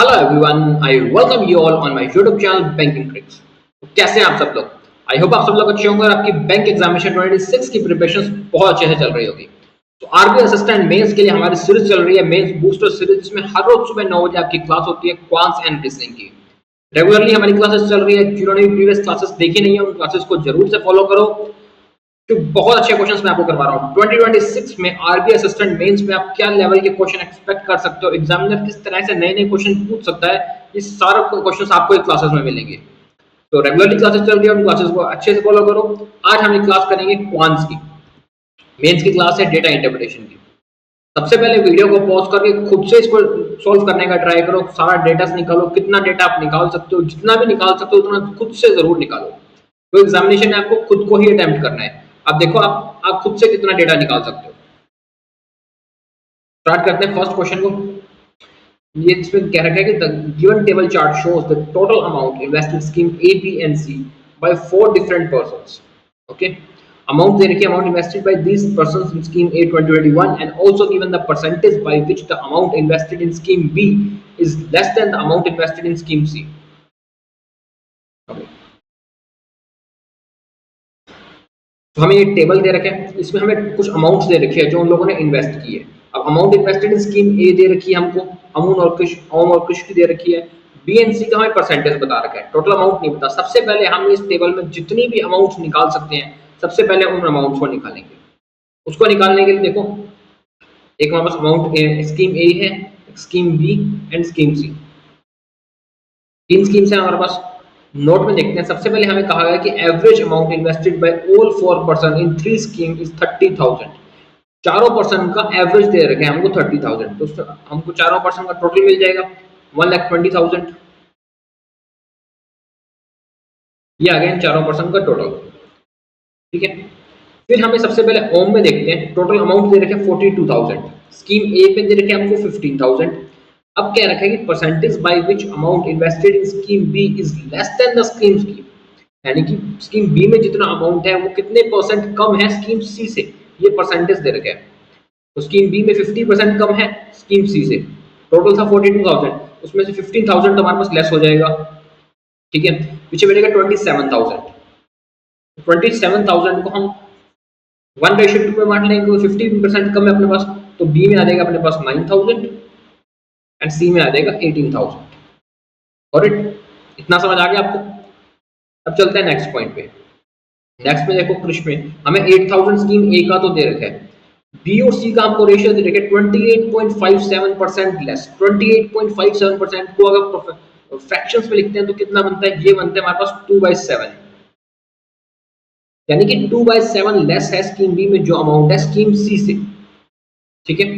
Hello everyone, I welcome you all on my YouTube channel banking tricks. कैसे हैं आप सब लोग? आई होप आप सब लोग अच्छे होंगे और आपकी बैंक एग्जामिनेशन 26 की प्रिपरेशंस बहुत अच्छे से चल रही होगी। तो आरबीआई असिस्टेंट मेंस के लिए हमारी सीरीज चल रही है मेंस बूस्टर सीरीज, जिसमें हर रोज सुबह 9 बजे आपकी क्लास होती है क्वांट्स एंड रीजनिंग की। रेगुलरली हमारी क्लासेस चल रही है। जिन्होंने भी प्रीवियस क्लासेस देखी नहीं है उन क्लासेस को जरूर से फॉलो करो। तो बहुत अच्छे क्वेश्चंस मैं आपको करवा रहा हूँ। 2026 में आरबीआई असिस्टेंट मेंस में आप क्या लेवल के क्वेश्चन एक्सपेक्ट कर सकते हो, एग्जामिनर किस तरह से नए नए क्वेश्चन पूछ सकता है, ये सारे क्वेश्चंस आपको एक क्लासेस में मिलेंगे। तो रेगुलरली क्लासेस चल रही है, उन क्लासेस को अच्छे से फॉलो करो। आज हम एक क्लास करेंगे क्वांट्स की। मेंस की क्लास है डेटा इंटरप्रिटेशन की। सबसे पहले वीडियो को पॉज करके खुद से इसको सॉल्व करने का ट्राई करो। सारा डेटा निकालो, कितना डेटा आप निकाल सकते हो, जितना भी निकाल सकते हो उतना खुद से जरूर निकालो। तो एग्जामिनेशन में आपको खुद को ही अटेम्प्ट करना है। अब देखो आप खुद से कितना डेटा निकाल सकते हो। स्टार्ट करते हैं फर्स्ट क्वेश्चन को। ये इसमें कह रखा है कि the given table chart shows the total amount invested scheme A B and C by 4 different persons. Okay, amount दे रखी है, amount invested by these persons in scheme A 2021 and also given the percentage by which the amount invested in scheme B is less than the amount invested in scheme C. तो हमें ये table दे रखे हैं, इसमें हमें कुछ amounts दे रखी है जो उन लोगों ने इन्वेस्ट की है। अब अमाउंट इन्वेस्टेड इन स्कीम ए दे रखी है हमको, ओम और कृष की दे रखी है। बी एंड सी का हमें परसेंटेज बता रखा है, टोटल अमाउंट नहीं बता। सबसे पहले हम इस टेबल में जितनी भी अमाउंट्स निकाल सकते हैं, सबसे पहले उन अमाउंट्स को निकालेंगे। उसको निकालने के लिए देखो, एक हमारे पास अमाउंट स्कीम ए है, स्कीम बी एंड स्कीम सी। तीन स्कीम्स है हमारे पास। नोट में देखते हैं। सबसे पहले हमें कहा गया कि average amount invested bye all 4 person in 3 scheme is 30,000। चारों पर्सन का एवरेज दे रखे हैं हमको 30,000, तो हमको चारों पर्सन का टोटल मिल जाएगा 1,20,000। ये आ गया इन चारों पर्सन का टोटल। ठीक है, फिर हमें सबसे पहले ओम में देखते हैं। टोटल अमाउंट दे रखे हैं 42,000। स्कीम ए पे दे रखे हैं हमको 15,000। अब क्या रखा है कि percentage by which amount invested in scheme B is less than the scheme scheme, यानी कि स्कीम बी में जितना अमाउंट है वो कितने परसेंट कम है स्कीम सी से, ये परसेंटेज दे रखे हैं। तो स्कीम बी में 50% कम है स्कीम सी से। टोटल था 42,000, उसमें से 15,000 तो हमारे पास लेस हो जाएगा। ठीक है, पीछे बैठेगा 27,000। 27,000 को हम 1/2 में बांट लेंगे, 50% कम है अपने पास, तो बी में आ जाएगा अपने पास 9,000 एंड सी में आ जाएगा 18,000। और इतना समझ आ गया आपको? अब चलते हैं नेक्स्ट पॉइंट पे। नेक्स्ट में देखो, कृष में हमें 8,000 स्कीम ए का तो दे रखा है, बी और सी का हमको रेशियो दे रखे 28.57% लेस। 28.57% को अगर फ्रैक्शंस में लिखते हैं तो कितना बनता है? ये बनता है हमारे पास 2/7, यानी कि 2/7 लेस है स्कीम बी में जो अमाउंट है स्कीम सी से। ठीक है,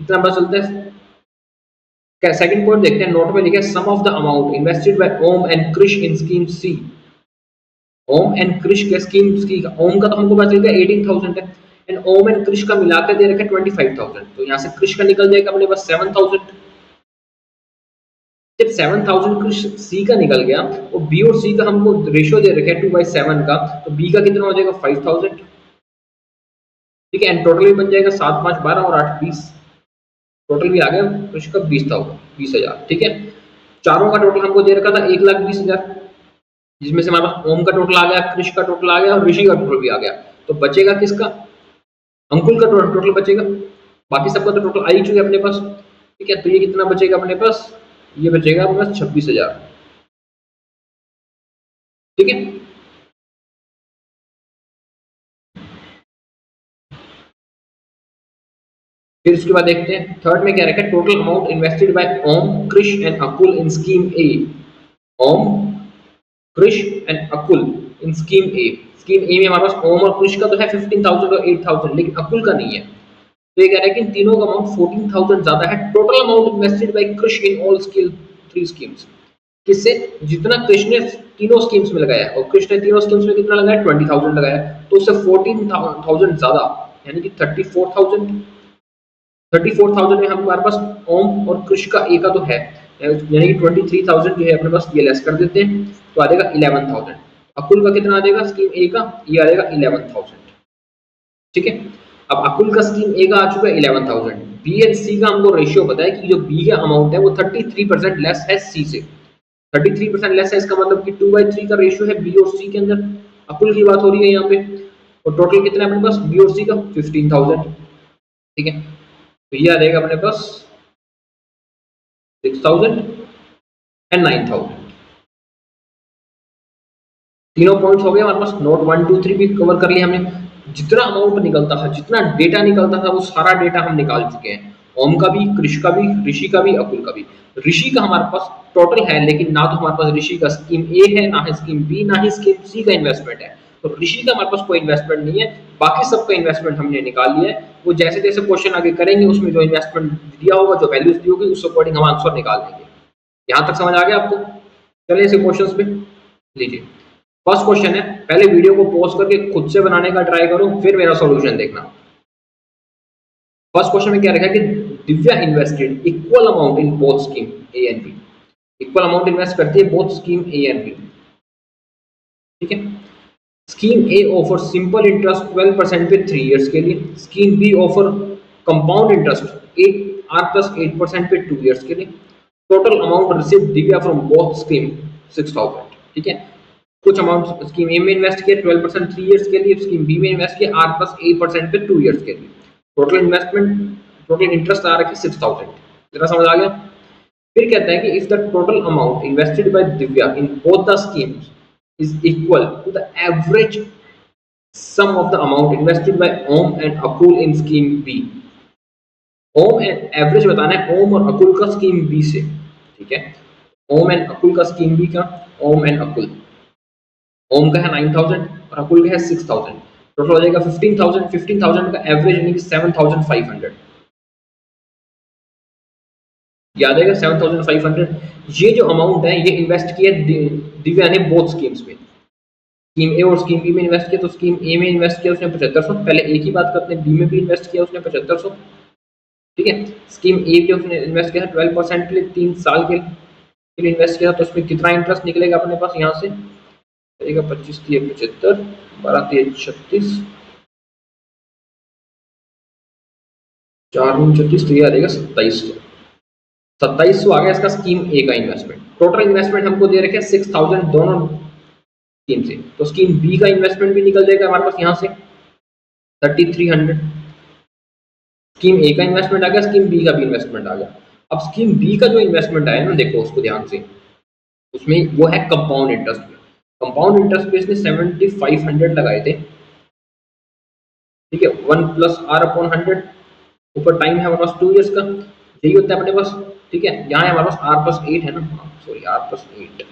इतना पता चलता है। सेकंड पॉइंट देखते हैं। नोट में लिखा है sum of the amount invested by Om and Krish in scheme C. Om and Krish के स्कीम की, ओम का तो हमको पता चल गया 18,000 है, एंड ओम एंड कृष का मिलाकर दे रखा है 25,000। तो यहाँ से कृष का निकल जाएगा अपने पास 7,000। जब 7,000 कृष सी का निकल गया और बी और सी का हमको रेशियो दे रखा है 2/7 का, तो बी का कितना हो जाएगा? 5,000। ठीक है, एंड टोटल भी बन जाएगा 7, 5, 12 और 8, 20। टोटल भी आ गया कृष का 20,000। ठीक है, चारों का टोटल हमको दे रखा था 1,20,000, जिसमें से हमारे पास ओम का टोटल आ गया, कृष का टोटल आ गया और ऋषि का टोटल भी आ गया। तो बचेगा किसका? अंकुल का टोटल बचेगा। बाकी सबका तो टोटल आ ही चुके अपने पास। ठीक है, तो ये कितना बचेगा अपने पास? ये बचेगा अपने पास 26,000। ठीक है, फिर उसके बाद देखते हैं थर्ड में क्या रखा है। Total amount invested by Om, Krish and Akul in scheme A. Om, Krish and Akul in scheme A. Scheme ए में हमारे पास ओम और कृष का तो है 15,000 और 8,000, लेकिन अकुल का नहीं है। तो ये कह रहा है कि तीनों का अमाउंट 14,000 ज्यादा है। Total amount invested by Krish in all skill 3 schemes. किससे? जितना कृष ने तीनों स्कीम्स में लगाया और कृष ने तीनों स्कीम्स में कितना लगाया? 20,000 लगाया, तो उससे 14,000 ज्यादा, यानी कि 34,000। 34,000 में हमारे पास ओम और कृष का ए का तो है, यानी कि 23,000 जो है अपने पास ये लेस कर देते हैं, तो आ जाएगा 11,000। अकुल का कितना आ जाएगा स्कीम ए का? ये आ जाएगा 11,000। ठीक है, अब अकुल का स्कीम ए का आ चुका है 11,000, बी एंड सी का हमको रेशियो पता है कि जो बी का अमाउंट है वो 33% लेस है सी से। 33% लेस है, इसका मतलब कि 2/3 का रेशियो है बी और सी के अंदर। अकुल की बात हो रही है यहाँ पे। और टोटल कितना है अपने पास बी और सी का 15,000। ठीक है, तो ये आ जाएगा अपने पास 6,000 एंड 9,000। तीनों पॉइंट्स हो गए हमारे पास। नोट 1 2 3 भी कवर कर लिया हमने। जितना अमाउंट निकलता था, जितना डेटा निकलता था, वो सारा डेटा हम निकाल चुके हैं। ओम का भी, कृष का भी, ऋषि का भी, अकुल का भी। ऋषि का हमारे पास टोटल है, लेकिन ना तो हमारे पास ऋषि का स्कीम ए है, ना है स्कीम बी, ना ही स्कीम सी का इन्वेस्टमेंट है। तो ऋषि का हमारे पास कोई इन्वेस्टमेंट नहीं है। बाकी सबका इन्वेस्टमेंट हमने निकाल लिया है। वो जैसे जैसे क्वेश्चन आगे करेंगे उसमें जो इन्वेस्टमेंट दिया होगा, जो वैल्यूज दी होगी, उस अकॉर्डिंग हम आंसर निकाल देंगे। यहाँ तक समझ आ गया आपको? चलिए इसे क्वेश्चन पे लीजिए। फर्स्ट क्वेश्चन है, पहले वीडियो को पॉज करके खुद से बनाने का ट्राई करो, फिर मेरा सॉल्यूशन देखना। फर्स्ट क्वेश्चन में क्या रखा है कि Divya invested equal amount in both scheme A and B. Equal amount invest करती है both scheme A and B. ठीक है, scheme A offer simple interest 12% पे 3 इयर्स के लिए। Scheme B offer compound interest 8R+8% पे 2 इयर्स के लिए। Total amount receive Divya from both scheme 6,000। ठीक है, कुछ अमाउंट स्कीम ए में इन्वेस्ट किया 12% 3 इयर्स के लिए, स्कीम बी में इन्वेस्ट किया R+8% पे 2 इयर्स के लिए। टोटल इन्वेस्टमेंट, टोटल इंटरेस्ट आ रखा है 6,000। इतना समझ आ गया? फिर कहता है कि if the total amount invested bye Divya in both the schemes is equal to the average sum of the amount invested by Om and Akul in scheme B। Ohm and average बताना है ओम और अकुल का स्कीम बी से। ठीक है, ohm and अकुल का scheme B का, ohm and अकुल। ओम का है 9,000 और अकुल का है 6,000। टोटल हो जाएगा 15,000। 15,000 का एवरेज यानी कि 7,500। याद आएगा 7,500। ये जो अमाउंट है ये इन्वेस्ट किया दिव्या ने बोथ स्कीम्स में। स्कीम ए और स्कीम बी में इन्वेस्ट किया। तो स्कीम ए में इन्वेस्ट किया उसने 7500। पहले ए की बात करते हैं, बी में भी इन्वेस्ट किया उसने 7500। ठीक है, स्कीम ए के उसने इन्वेस्ट किया 12% के लिए 3 साल के लिए इन्वेस्ट किया। तो इसमें कितना इंटरेस्ट निकलेगा अपने पास यहाँ से? चलेगा 25 3 75, 12 3 36, 4 36, तो ये आ जाएगा 2700। 2700 आ गया इसका स्कीम ए का इन्वेस्टमेंट। टोटल इन्वेस्टमेंट हमको दे रखे 6,000 दोनों स्कीम से। तो स्कीम बी का इन्वेस्टमेंट भी निकल जाएगा हमारे पास यहाँ से 3,300। स्कीम ए का इन्वेस्टमेंट आ गया, स्कीम बी का भी इन्वेस्टमेंट आ गया। अब स्कीम बी का जो इन्वेस्टमेंट आया ना, देखो उसको ध्यान से, उसमें वो है कंपाउंड इंटरेस्ट पे। कंपाउंड इंटरेस्ट पे इसने 7,500 लगाए थे। ठीक है, 1+R/100। ऊपर टाइम है हमारे पास 2 इयर्स का, यही होता है अपने पास। ठीक है, यहाँ है हमारे पास R+8 है ना, सॉरी R+8।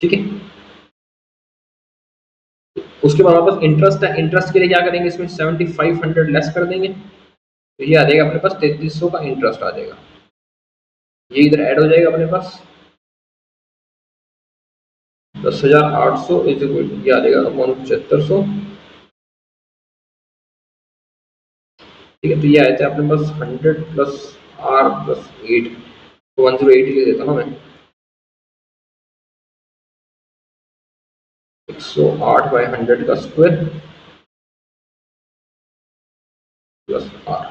ठीक है, उसके बाद हमारे पास इंटरेस्ट है। इंटरेस्ट के लिए क्या करेंगे, इसमें 7,500 लेस कर देंगे, तो ये आ जाएगा अपने पास 3,300 का इंटरेस्ट आ जाएगा। ये इधर ऐड हो जाएगा अपने पास 10,800 इज इक्वल टू, ये आ जाएगा 7500। ठीक है, तो ये आया था अपने पास 100+R+8, तो 108 ले देता हूँ मैं। 108/100 का स्क्वायर प्लस R।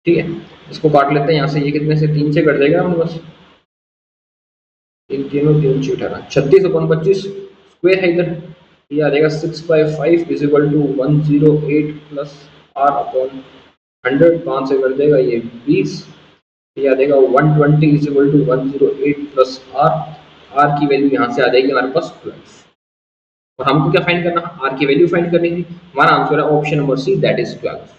ठीक है, इसको काट लेते हैं यहाँ से। ये कितने से, 3 से कट जाएगा हमारे पास। 3 तीनों 3 ची 18, 36/25 स्क्वायर है इधर। ये आ जाएगा 6/5 is equal to 108 plus R/100। 5 से कट जाएगा ये 20। ये आ जाएगा 120 is equal to 108 plus R। R की वैल्यू यहाँ से आ जाएगी हमारे पास 12। और हमको क्या फाइंड करना है? R की वैल्यू फाइंड करनी थी। हमारा आंसर है option number C, that is 12।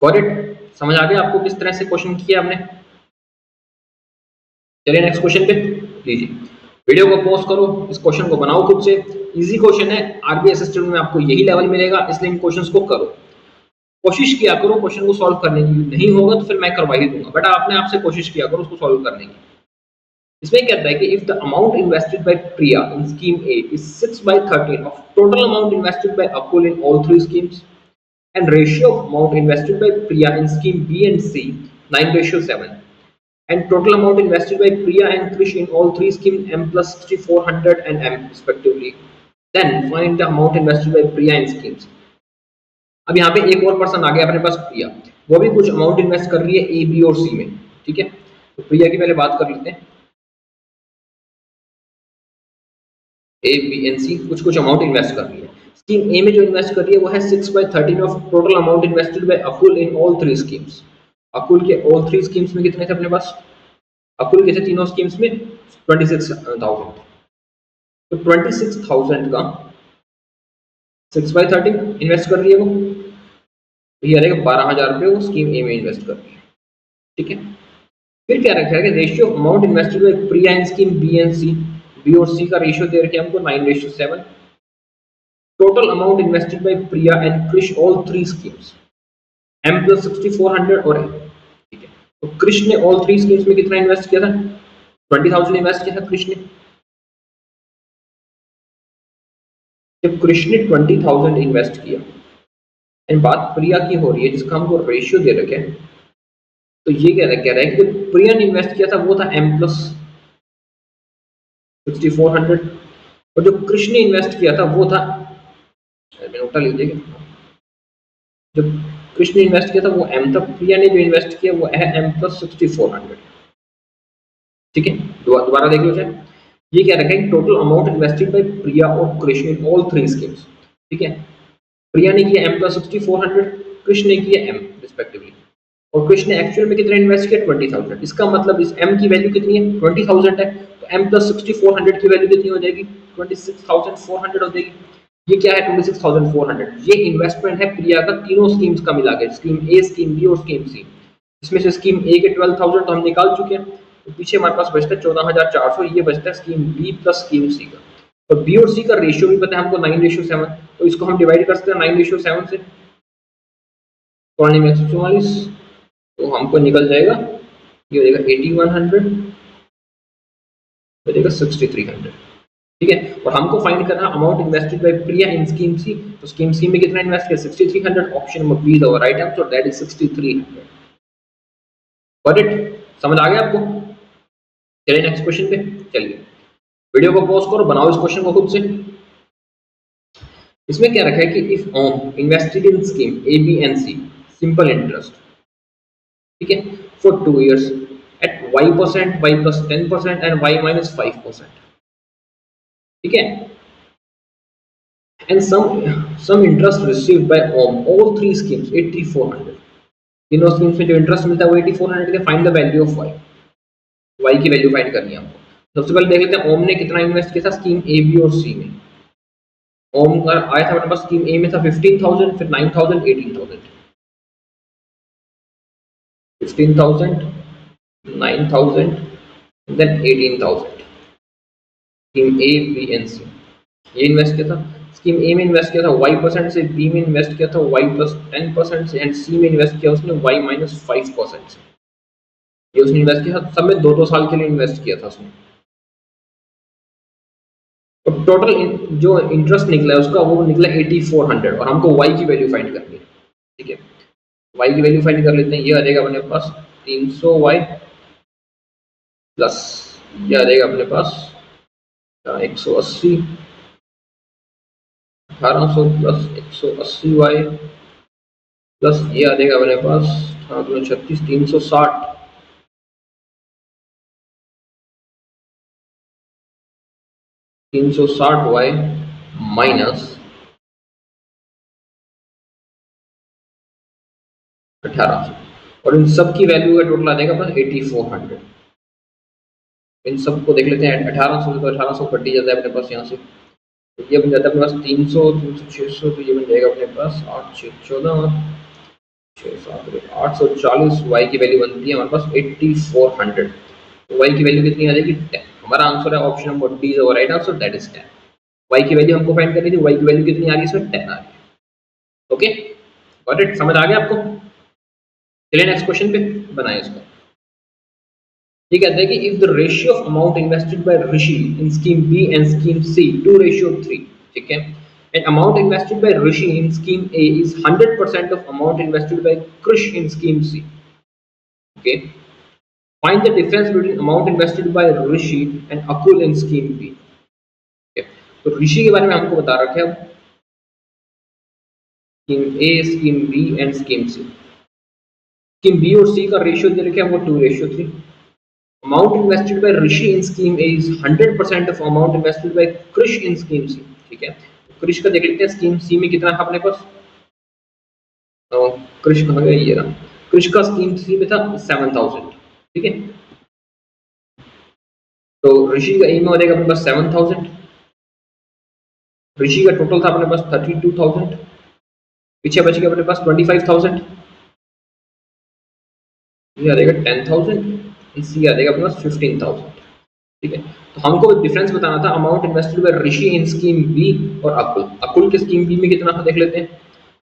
Got it? समझ आ गया आपको किस तरह से क्वेश्चन किया हमने? चलिए नेक्स्ट क्वेश्चन पे लीजिए। वीडियो को पॉज करो, इस क्वेश्चन को बनाओ खुद से। इजी क्वेश्चन है, आरबीआई असिस्टेंट में आपको यही लेवल मिलेगा, इसलिए इन क्वेश्चंस को करो, कोशिश किया करो क्वेश्चन को सॉल्व करने की। नहीं होगा तो फिर मैं करवा ही दूंगा, बट आपने आपसे कोशिश किया करो उसको सॉल्व करने की। इसमें कहता है कि if the amount invested by Priya in scheme A is 6/13 of total amount invested by Akul in all 3 schemes, and ratio of amount invested by Priya in scheme B and C 9:7, and total amount invested by Priya and Krish in all 3 schemes M+6,400 and M respectively, then find the amount invested by Priya in schemes. अब यहाँ पे एक और person आ गया अपने पास, प्रिया, वो भी कुछ अमाउंट इन्वेस्ट कर रही है ए बी और सी में, ठीक है। तो प्रिया की पहले बात कर लेते हैं। ए बी एंड सी कुछ कुछ अमाउंट इन्वेस्ट कर रही है। स्कीम ए में जो इन्वेस्ट कर रही है वो है 6/13 of total amount invested by Akul in all three schemes. अकुल के ऑल थ्री स्कीम्स में कितने थे अपने पास? अकुल के थे तीनों स्कीम्स में 26,000। तो 26,000 का 6/13 इन्वेस्ट कर रही है वो, तो ये रहेगा 12,000 रुपये वो स्कीम ए में इन्वेस्ट कर रही है, ठीक है। फिर क्या रखा है, ratio amount invested by Priya in scheme B and C. B और सी का रेशियो दे रखे हमको 9:7। Total amount invested by Priya and Krish all three schemes M plus 6400 और एम, ठीक है। तो कृष्ण ने ऑल थ्री स्कीम्स में कितना इन्वेस्ट किया था? 20,000 इन्वेस्ट किया था कृष्ण ने। जब कृष्ण ने 20,000 इन्वेस्ट किया एंड बात प्रिया की हो रही है जिसका हमको रेशियो दे रखे हैं, तो ये कह रहा है कि जो प्रिया ने इन्वेस्ट किया था वो था एम प्लस 6400 और जो कृष्ण ने इन्वेस्ट किया था वो था, नोटा लीजिएगा, जो कृष्ण ने इन्वेस्ट किया था वो एम था, प्रिया ने जो इन्वेस्ट किया वो है एम प्लस 6400, ठीक है। दोबारा देख लो चाहे, ये क्या रखा है, टोटल अमाउंट इन्वेस्टेड बाय प्रिया और Krishna in all three schemes, ठीक है। प्रिया ने किया एम प्लस 6400, कृष्ण ने किया एम रिस्पेक्टिवली, और कृष्ण ने एक्चुअल में कितना इन्वेस्ट किया? 20,000। इसका मतलब इस एम की वैल्यू कितनी है? 20,000 है, तो एम प्लस 6400 की वैल्यू कितनी हो जाएगी? 26,400 हो जाएगी। ये क्या है? 26,400। ये इन्वेस्टमेंट है प्रिया का तीनों स्कीम्स का मिला के, स्कीम ए, स्कीम बी और स्कीम सी। इसमें से स्कीम ए के 12,000 तो हम निकाल चुके हैं, तो पीछे हमारे पास बचता है 14,400, ये बचता है स्कीम बी प्लस स्कीम सी का। तो बी और सी का रेशियो भी पता है हमको 9:7, तो इसको हम डिवाइड कर सकते हैं 9:7 से, 144, तो हमको निकल जाएगा, ये हो जाएगा 8100, हो जाएगा 6300, ठीक है। और हमको फाइंड करना amount invested by Priya in scheme C, तो स्कीम सी में कितना इन्वेस्ट किया? 6300। Option number B is our right answer, that is 6300। Got it? समझ आ गया आपको? चलिए नेक्स्ट क्वेश्चन पे चलिए, वीडियो को पॉज करो, बनाओ इस क्वेश्चन को खुद से। इसमें क्या रखा है कि if Om invested in scheme A B and C simple interest, ठीक है, for 2 years at y%, y plus 10% and y minus 5%, ठीक है, and some interest received by all three schemes 8,400। तीनों स्कीम्स में जो इंटरेस्ट मिलता है वो 8,400 है। Find the value of y की वैल्यू फाइंड करनी है हमको। सबसे पहले देख लेते हैं ओम ने कितना इन्वेस्ट किया था स्कीम ए बी और सी में। ओम का आया था अपने पास स्कीम ए में था 15,000, फिर 9,000, 18,000, 15,000, 9,000, then 18,000। Scheme A B and C ये इन्वेस्ट किया था। स्कीम ए में इन्वेस्ट किया था y% से, बी में इन्वेस्ट किया था y प्लस 10% से, एंड सी में इन्वेस्ट किया उसने y माइनस 5% से। ये उसने इन्वेस्ट किया सब में 2-2 साल के लिए इन्वेस्ट किया था उसने। तो टोटल जो इंटरेस्ट निकला है उसका वो निकला 8,400 और हमको y की वैल्यू फाइंड करनी है, ठीक है। y की वैल्यू फाइंड कर लेते हैं। ये आ जाएगा अपने पास 300y प्लस ये आ जाएगा अपने पास 180, 1800 प्लस 180y प्लस ये आ जाएगा अपने पास 36, 360, 360y माइनस 1800, और इन सब की वैल्यू का टोटल आ जाएगा अपना 8,400। इन सबको देख लेते हैं। 1800 से तो 1800 कट ही जाता है अपने पास यहाँ से, तो ये बन जाता है अपने पास 300, 300, 600, तो ये बन जाएगा अपने पास 8, 6, 14, 6, 7, 840। y की वैल्यू बनती है हमारे पास 8,400। तो y की वैल्यू कितनी आ जाएगी? 10। हमारा आंसर है option number D is our right answer, that is 10। y की वैल्यू हमको फाइंड करनी थी, y की वैल्यू कितनी आ रही है इसमें? 10 आ रही है। Okay, got it? समझ आ गया आपको? चलिए नेक्स्ट क्वेश्चन पे बनाएं इसको। ये कहते हैं कि if the ratio of amount invested by Rishi in scheme B and scheme C 2:3, ठीक है, and amount invested by Rishi in scheme A is 100% of amount invested by Krish in scheme C, okay, find the difference between amount invested by Rishi and Akul in scheme B. तो तो ऋषि के बारे में हमको बता रखा है, scheme A, scheme B and scheme C. Scheme B और सी का रेशियो दे रखे हैं वो 2:3। Amount invested by Rishi in scheme A is 100% of amount invested by Krish in scheme C. ठीक है, तो कृष का देख लेते हैं स्कीम सी में कितना है अपने पास। तो कृष कहाँ गया, ये रहा। कृष का स्कीम सी में था 7,000। ठीक है, तो ऋषि का ए में हो जाएगा अपने पास 7,000। ऋषि का टोटल था अपने पास 32,000। पीछे बच गया अपने पास 25,000। ये आ जाएगा 10,000। सी आ जाएगा अपने पास 15,000। ठीक है, तो हमको डिफरेंस बताना था amount invested by Rishi in scheme B और अकुल। अकुल के स्कीम बी में कितना था देख लेते हैं।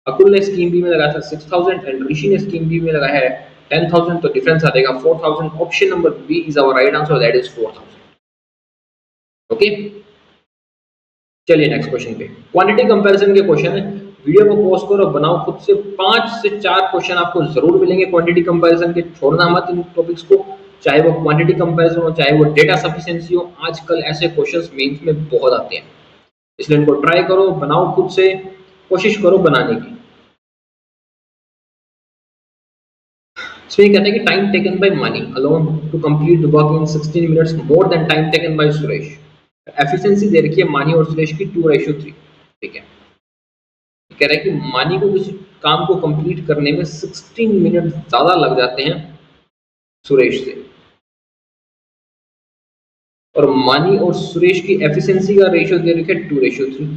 अकुल ने स्कीम बी में लगाया था 6,000 एंड ऋषि ने स्कीम बी में लगाया है 10,000, तो डिफरेंस आ जाएगा 4,000। Option number B is our right answer, that is 4,000। Okay, चलिए नेक्स्ट क्वेश्चन पे। क्वांटिटी कंपैरिजन के क्वेश्चन है, वीडियो को पॉज करो, बनाओ खुद से। 5 से 4 क्वेश्चन आपको जरूर मिलेंगे क्वांटिटी कंपैरिजन के, छोड़ना मत इन टॉपिक्स को, चाहे वो क्वांटिटी कंपैरिजन हो, चाहे वो डेटा सफिशिएंसी हो। आजकल ऐसे क्वेश्चंस मेंस में बहुत आते हैं, इसलिए इनको ट्राई करो, बनाओ खुद से, कोशिश करो बनाने की। इसमें कहते हैं कि time taken by Mani alone to complete the work in 16 minutes more than time taken by Suresh. Efficiency दे रखी है मानी और सुरेश की 2:3। ठीक है, कह रहा है कि मानी को किसी काम को कंप्लीट करने में 16 मिनट ज्यादा लग जाते हैं सुरेश से, और मानी और सुरेश की एफिशिएंसी का रेशियो दे रखा है 2:3।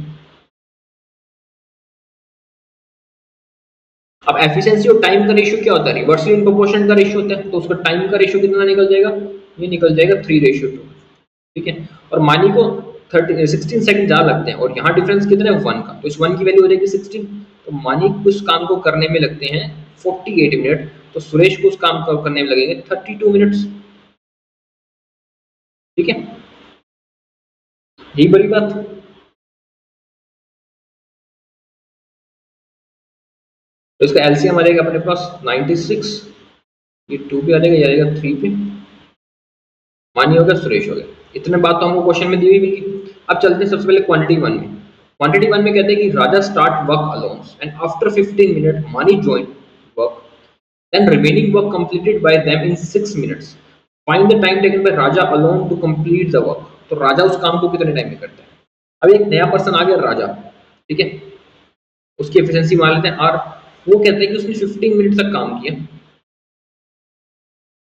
अब एफिशिएंसी और टाइम का रेशियो क्या होता है, रिवर्सली इन प्रोपोर्शन का रेशियो होता है, तो उसका टाइम का रेशियो कितना निकल जाएगा, ये निकल जाएगा 3:2। ठीक है, और मानी को 16 सेकंड ज्यादा लगते हैं, और यहाँ डिफरेंस कितना है 1 का, तो इस 1 की वैल्यू हो जाएगी 16। तो मानी को उस काम को करने में लगते हैं 48 मिनट, तो सुरेश को उस काम को करने में लगेंगे 32 मिनट्स। ठीक है, यही बड़ी बात। तो इसका एलसीएम आ जाएगा अपने पास 96, ये 2 पे आ जाएगा, ये आ जाएगा 3 पे, मानी हो गया, सुरेश हो गया। इतने बात तो हमको क्वेश्चन में दी हुई मिली। अब चलते हैं सबसे पहले क्वांटिटी 1 में। क्वांटिटी 1 में कहते हैं कि Raja start work alone and after 15 minute Mani join work, then remaining work completed by them in 6 minutes. Find the time taken by Raja alone to complete the work. तो राजा उस काम को कितने टाइम में करता है। अब एक नया पर्सन आ गया राजा, ठीक है, उसकी एफिशिएंसी मान लेते हैं आर। वो कहते हैं कि उसने 15 मिनट तक काम किया,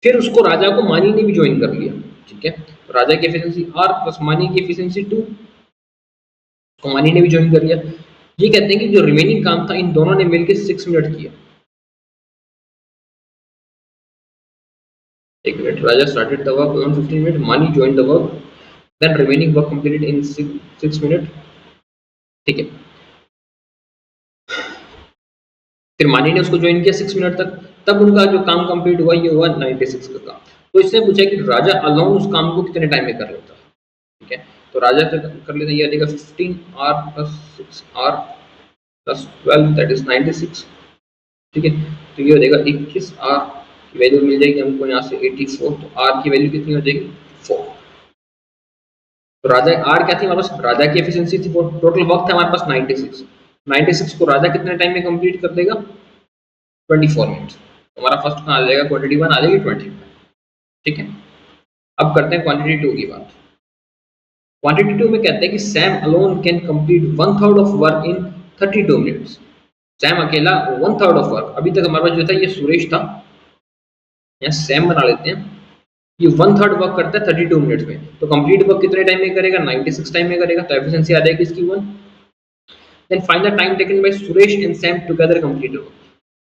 फिर उसको राजा को मानी ने भी ज्वाइन कर लिया। ठीक है, राजा की एफिशिएंसी आर प्लस मानी की एफिशिएंसी 2, तो मानी ने भी ज्वाइन कर लिया। ये कहते हैं कि जो रिमेनिंग काम था इन दोनों ने मिलकर 6 मिनट किया। एक minute, Raja started the work around 15 minutes, Mani joined the work, then remaining work completed in 6 minutes। ठीक है, फिर मानी ने उसको ज्वाइन किया 6 मिनट तक, तब उनका जो काम कंप्लीट हुआ ये हुआ 96 का काम। तो इसने पूछा कि राजा अलोन उस काम को कितने टाइम में कर लेता है। ठीक है, तो राजा कर लेता है, ये आ जाएगा 15 R plus 6 R plus 12 that is 96। ठीक है, तो ये हो जाएगा 21 आर की वैल्यू मिल जाएगी हमको यहाँ से 84, तो आर की वैल्यू कितनी हो जाएगी 4। तो राजा आर क्या थी हमारे पास, राजा की एफिशिएंसी थी, टोटल वक्त है हमारे पास 96। 96 को राजा कितने टाइम में कंप्लीट कर देगा 24 मिनट्स। तो हमारा फर्स्ट कहाँ आ जाएगा, क्वांटिटी 1 आ जाएगी 25। ठीक है, अब करते हैं क्वांटिटी 2 की बात। क्वांटिटी 2 में कहते हैं कि Sam alone can complete 1/3 of work in 32 minutes. Sam अकेला 1/3 ऑफ वर्क, अभी तक हमारे पास जो था ये सुरेश था, यहाँ सैम बना लेते हैं, ये 1/3 वर्क करता है 32 मिनट्स में, तो कंप्लीट वर्क कितने टाइम में करेगा 96 टाइम में करेगा, तो एफिशिएंसी आ जाएगी इसकी 1। Then find the time taken by Suresh and Sam together complete work.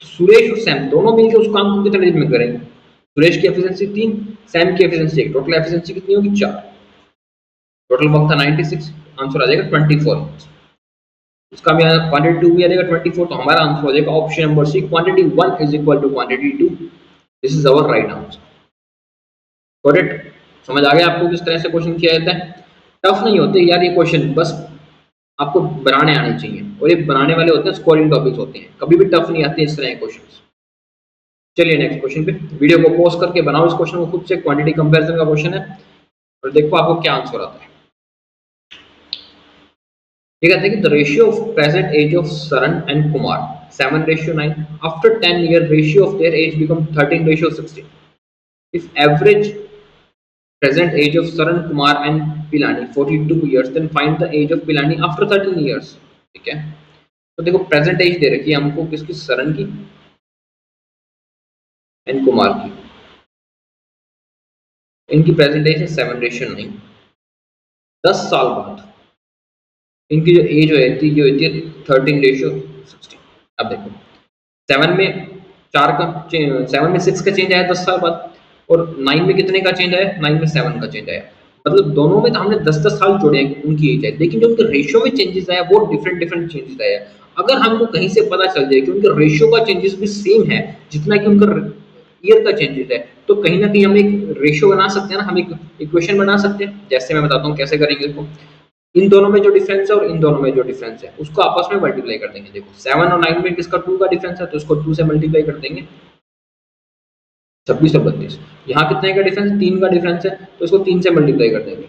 तो सुरेश और सैम दोनों मिलकर उस काम को कितने दिन में करेंगे। सुरेश की एफिशिएंसी 3, सैम की एफिशिएंसी 1, टोटल एफिशिएंसी कितनी होगी 4। टोटल वर्क था 96, आंसर आ जाएगा 24 मिनट्स। इसका भी क्वांटिटी 2 भी आ जाएगा 24, तो हमारा आंसर हो जाएगा option number C, quantity 1 is equal to quantity 2। This is our right answer. Correct, समझ आ गया आपको किस तरह से क्वेश्चन किया जाता है। टफ नहीं होते यार ये क्वेश्चन, बस आपको बनाने आने चाहिए, और ये बनाने वाले होते हैं स्कोरिंग टॉपिक्स होते हैं, कभी भी टफ नहीं आते इस तरह के क्वेश्चन। चलिए नेक्स्ट क्वेश्चन पे, वीडियो को पॉज करके बनाओ इस क्वेश्चन को खुद से, क्वांटिटी कंपैरिजन का क्वेश्चन है, और देखो आपको क्या आंसर आता है। ये कहते हैं कि the ratio of present age of Saran and Kumar 7:9, after 10 year ratio of their age become 13:16. If average present age of Saran Kumar and Pilani 42 years, then find the age of Pilani after 13 years. ठीक है, तो देखो present as they रखी है हमको किसकी, सरन की and Kumar की. इनकी प्रेजेंट एज है 7:9. 10 साल बाद इनकी जो एज होती है 13:16. अब देखो 7 में 4 का 7 में 6 का चेंज आया 10 साल बाद, और 9 में कितने का चेंज आया, 9 में 7 का चेंज आया. मतलब दोनों में तो हमने 10-10 साल जोड़े हैं उनकी एज है, लेकिन जो उनके रेशियो में चेंजेस आया वो डिफरेंट डिफरेंट चेंजेस आया. अगर हमको कहीं से पता चल जाए कि उनके रेशियो का चेंजेस भी सेम है जितना कि उनका ईयर का चेंजेस है, तो कहीं ना कहीं हम एक रेशियो बना सकते हैं ना, हम एक इक्वेशन बना सकते हैं. जैसे मैं बताता हूँ कैसे करेंगे इसको. इन दोनों में जो डिफरेंस है और इन दोनों में जो डिफरेंस है उसको आपस में मल्टीप्लाई कर देंगे. देखो 7 और 9 में किसका 2 का डिफरेंस है, तो इसको 2 से मल्टीप्लाई कर देंगे, 26 और 32. यहाँ कितने का डिफरेंस, 3 का डिफरेंस है, तो इसको 3 से मल्टीप्लाई कर देंगे.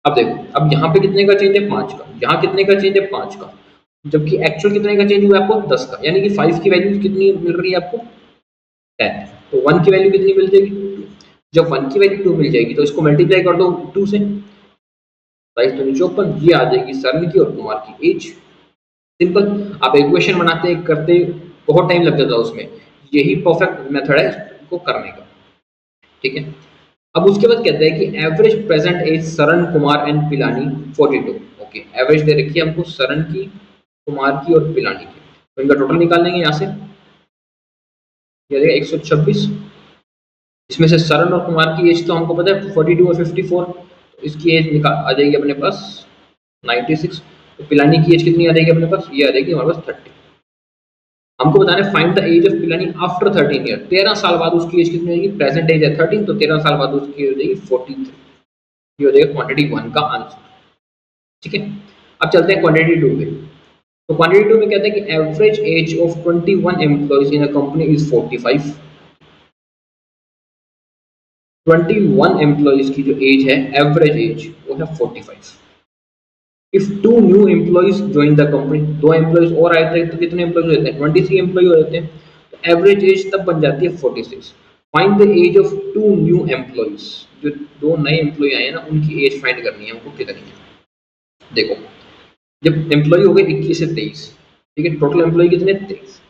अब देखो, अब यहाँ पे कितने का चेंज है, 5 का. यहाँ कितने का चेंज है, 5 का. जबकि एक्चुअल कितने का चेंज हुआ है आपको, 10 का. यानी कि 5 की वैल्यू कितनी मिल रही है आपको, 10. तो 1 की वैल्यू कितनी मिल जाएगी, 2. जब 1 की वैल्यू 2 मिल जाएगी तो इसको मल्टीप्लाई कर दो 2 से, 22 ये आ जाएगी सरन की और कुमार की एज. सिंपल. आप इक्वेशन बनाते करते बहुत टाइम लग जाता है उसमें, यही परफेक्ट मेथड है इसको करने का. ठीक है. अब उसके बाद कहते हैं कि average present age Saran Kumar and Pilani 42. Okay, average दे रखी है हमको सरन की, कुमार की और पिलानी की. तो इनका टोटल निकाल लेंगे यहाँ से, ये 126. इसमें से सरन और कुमार की एज तो हमको पता है 42 और 54, तो इसकी एज निकाल आ जाएगी अपने पास 96. तो पिलानी की एज कितनी आ जाएगी अपने पास, ये आ जाएगी हमारे पास 30. हमको बताना है find the age of Pilani after 13 year. 13 साल बाद उसकी एज कितनी होगी, प्रेजेंट एज है 13, तो 13 साल बाद उसकी हो जाएगी 43. ये हो जाएगा क्वांटिटी 1 का आंसर. ठीक है. अब चलते हैं क्वांटिटी 2 पे. तो क्वांटिटी 2 में कहते हैं कि average age of 21 employees in a company is 45. 21 employees की जो एज है, एवरेज एज वो है 45. If 2 new employees join the company, 2 employees और आए थे तो कितने एम्प्लॉइज हो जाते हैं, 23 एम्प्लॉय हो जाते हैं. तो एवरेज एज तब बन जाती है 46. Find the age of 2 new employees. जो 2 नए एम्प्लॉय आए हैं ना, उनकी एज फाइंड करनी है हमको कितनी है. देखो जब एम्प्लॉय हो गए 21 से 23, ठीक है, टोटल एम्प्लॉय कितने, 23.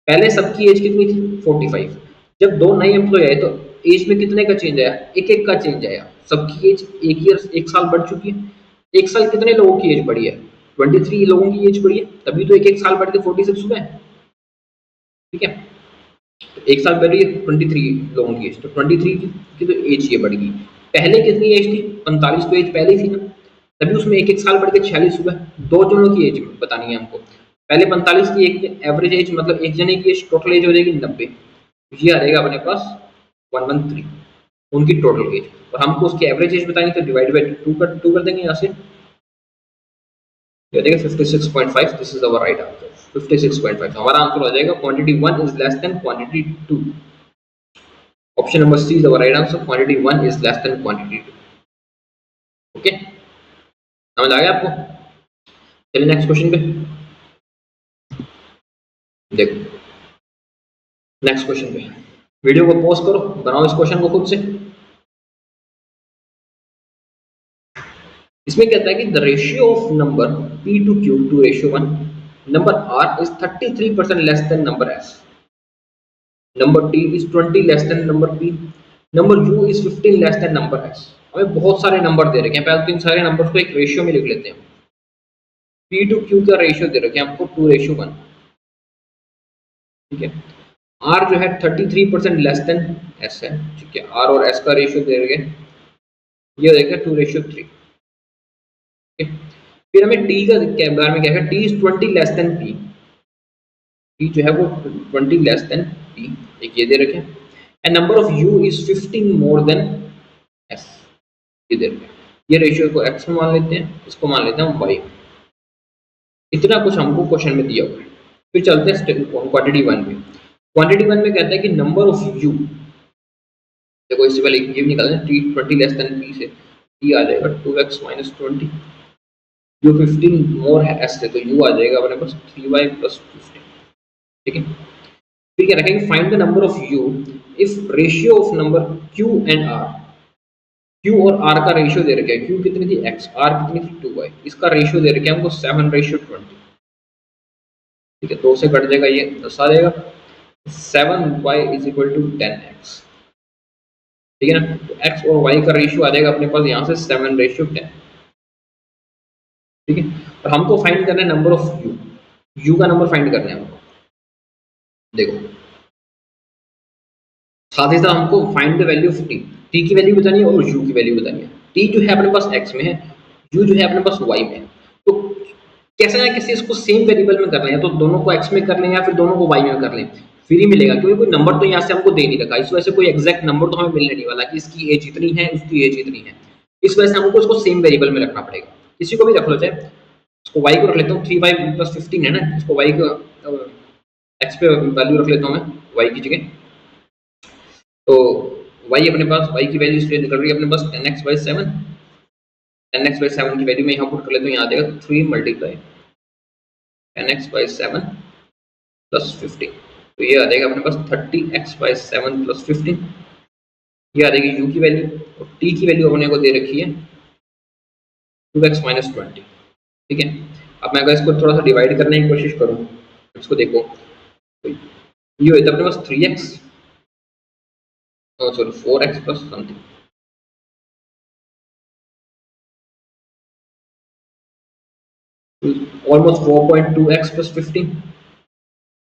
पहले सबकी एज कितनी थी, 45. जब 2 नए एम्प्लॉय आए तो एज में कितने का चेंज आया, एक का चेंज आया. सबकी एज एक साल बढ़ चुकी है. एक साल कितने लोगों की एज बढ़ी है, 23 लोगों की एज बढ़ी है, तभी तो एक साल बढ़ के 46 हुआ है. ठीक है. तो एक साल बढ़ रही है 23 लोगों की एज, तो 23 की तो एज ये बढ़ गई. पहले कितनी एज थी, 45, तो एज पहले थी ना, तभी उसमें एक साल बढ़ के 46 हुआ है. 2 जनों की एज बतानी है हमको. पहले 45 की एक एवरेज एज, मतलब एक जने की एज टोटल एज हो जाएगी 90. ये आ जाएगा अपने पास 113 उनकी टोटल एज, और हमको उसकी एवरेज एज बतानी, तो डिवाइड बाय 2 कर देंगे यहाँ से. ये देखिए 56.5. This is our right answer, 56.5. हमारा आंसर हो जाएगा quantity 1 is less than quantity 2. Option number C is our right answer, quantity 1 is less than quantity 2. Okay, समझ आ गया आपको. चलिए नेक्स्ट क्वेश्चन पे देखो. नेक्स्ट क्वेश्चन पे वीडियो को पॉज करो, बनाओ इस क्वेश्चन को खुद से. इसमें कहता है कि the ratio of number p to q to ratio 1, number r is 33% less than number s, number t is 20 less than number p, number u is 15 less than number s. हमें बहुत सारे नंबर दे रखे हैं. पहले तो इन सारे numbers को एक रेशियो में लिख लेते हैं. p to q का रेशियो दे रखे हैं हमको 2:1. ठीक है. r जो है 33% लेस देन s है. ठीक है, r और s का रेशियो दे रखे हैं, ये हो जाएगा 2:3. फिर हमें टी का बारे में क्या है, T is 20 less than P. P जो है वो 20 लेस देन पी, एक ये दे रखे. And number of you is 15 more than S, ये दे रखे. ये रेशियो को एक्स में मान लेते हैं, इसको मान लेते हैं वाई. इतना कुछ हमको क्वेश्चन में दिया हुआ है. फिर चलते हैं क्वांटिटी 1 पे. क्वांटिटी 1 में कहता है कि नंबर ऑफ यू, देखो इससे पहले ये निकालना है, टी 20 लेस देन पी से टी आ जाएगा 2x - 20. u 15 मोर है s से, तो u आ जाएगा अपने पास 3y + 15। ठीक है, फिर क्या रखेंगे, find the number of u if ratio of number q and r। q और r का रेशियो दे रखा है, q कितनी थी x, r कितनी थी 2y, इसका रेशियो दे रखा है हमको 7:20। ठीक है, 2 से कट जाएगा, ये 10 आ जाएगा, 7y = 10x। ठीक है ना, तो x और y का रेशियो आ जाएगा अपने पास यहाँ से 7:10। ठीक है, और हमको फाइंड करना है नंबर ऑफ u का नंबर फाइंड करना है हमको। देखो, साथ ही साथ हमको find the value of t की वैल्यू बतानी है और u की वैल्यू बतानी है। t जो है अपने पास x में है, u जो है अपने पास y में है, तो कैसे ना कैसे इसको सेम वेरिएबल में कर लें, तो दोनों को x में कर लें या फिर दोनों को y में कर लें, फिर ही मिलेगा, क्योंकि कोई नंबर तो यहाँ से हमको दे नहीं रखा, इस वजह से कोई एग्जैक्ट नंबर तो हमें मिलने नहीं वाला कि इसकी एज इतनी है, उसकी एज इतनी है। इस वजह से हमको इसको सेम वेरिएबल में रखना पड़ेगा। किसी को भी रख लो, चाहे इसको y को रख लेता हूँ, 3y + 15 है ना, इसको y को x पे वैल्यू रख लेता हूँ मैं y की जगह। तो y अपने पास, y की वैल्यू इसलिए निकल रही है अपने पास 10x/7। 10x/7 की वैल्यू मैं यहाँ पुट कर लेता हूँ, यहाँ आ जाएगा 3 × 10x/7 + 15, तो ये आ जाएगा अपने पास 30x/7 + 15। ये आ जाएगी u की वैल्यू, और t की वैल्यू अपने को दे रखी है 2x - 20। ठीक है, अब मैं अगर इसको थोड़ा सा डिवाइड करने की कोशिश करूँ, इसको देखो, तो ये होता है अपने पास 3x, sorry 4x + something, almost 4.2x + 15।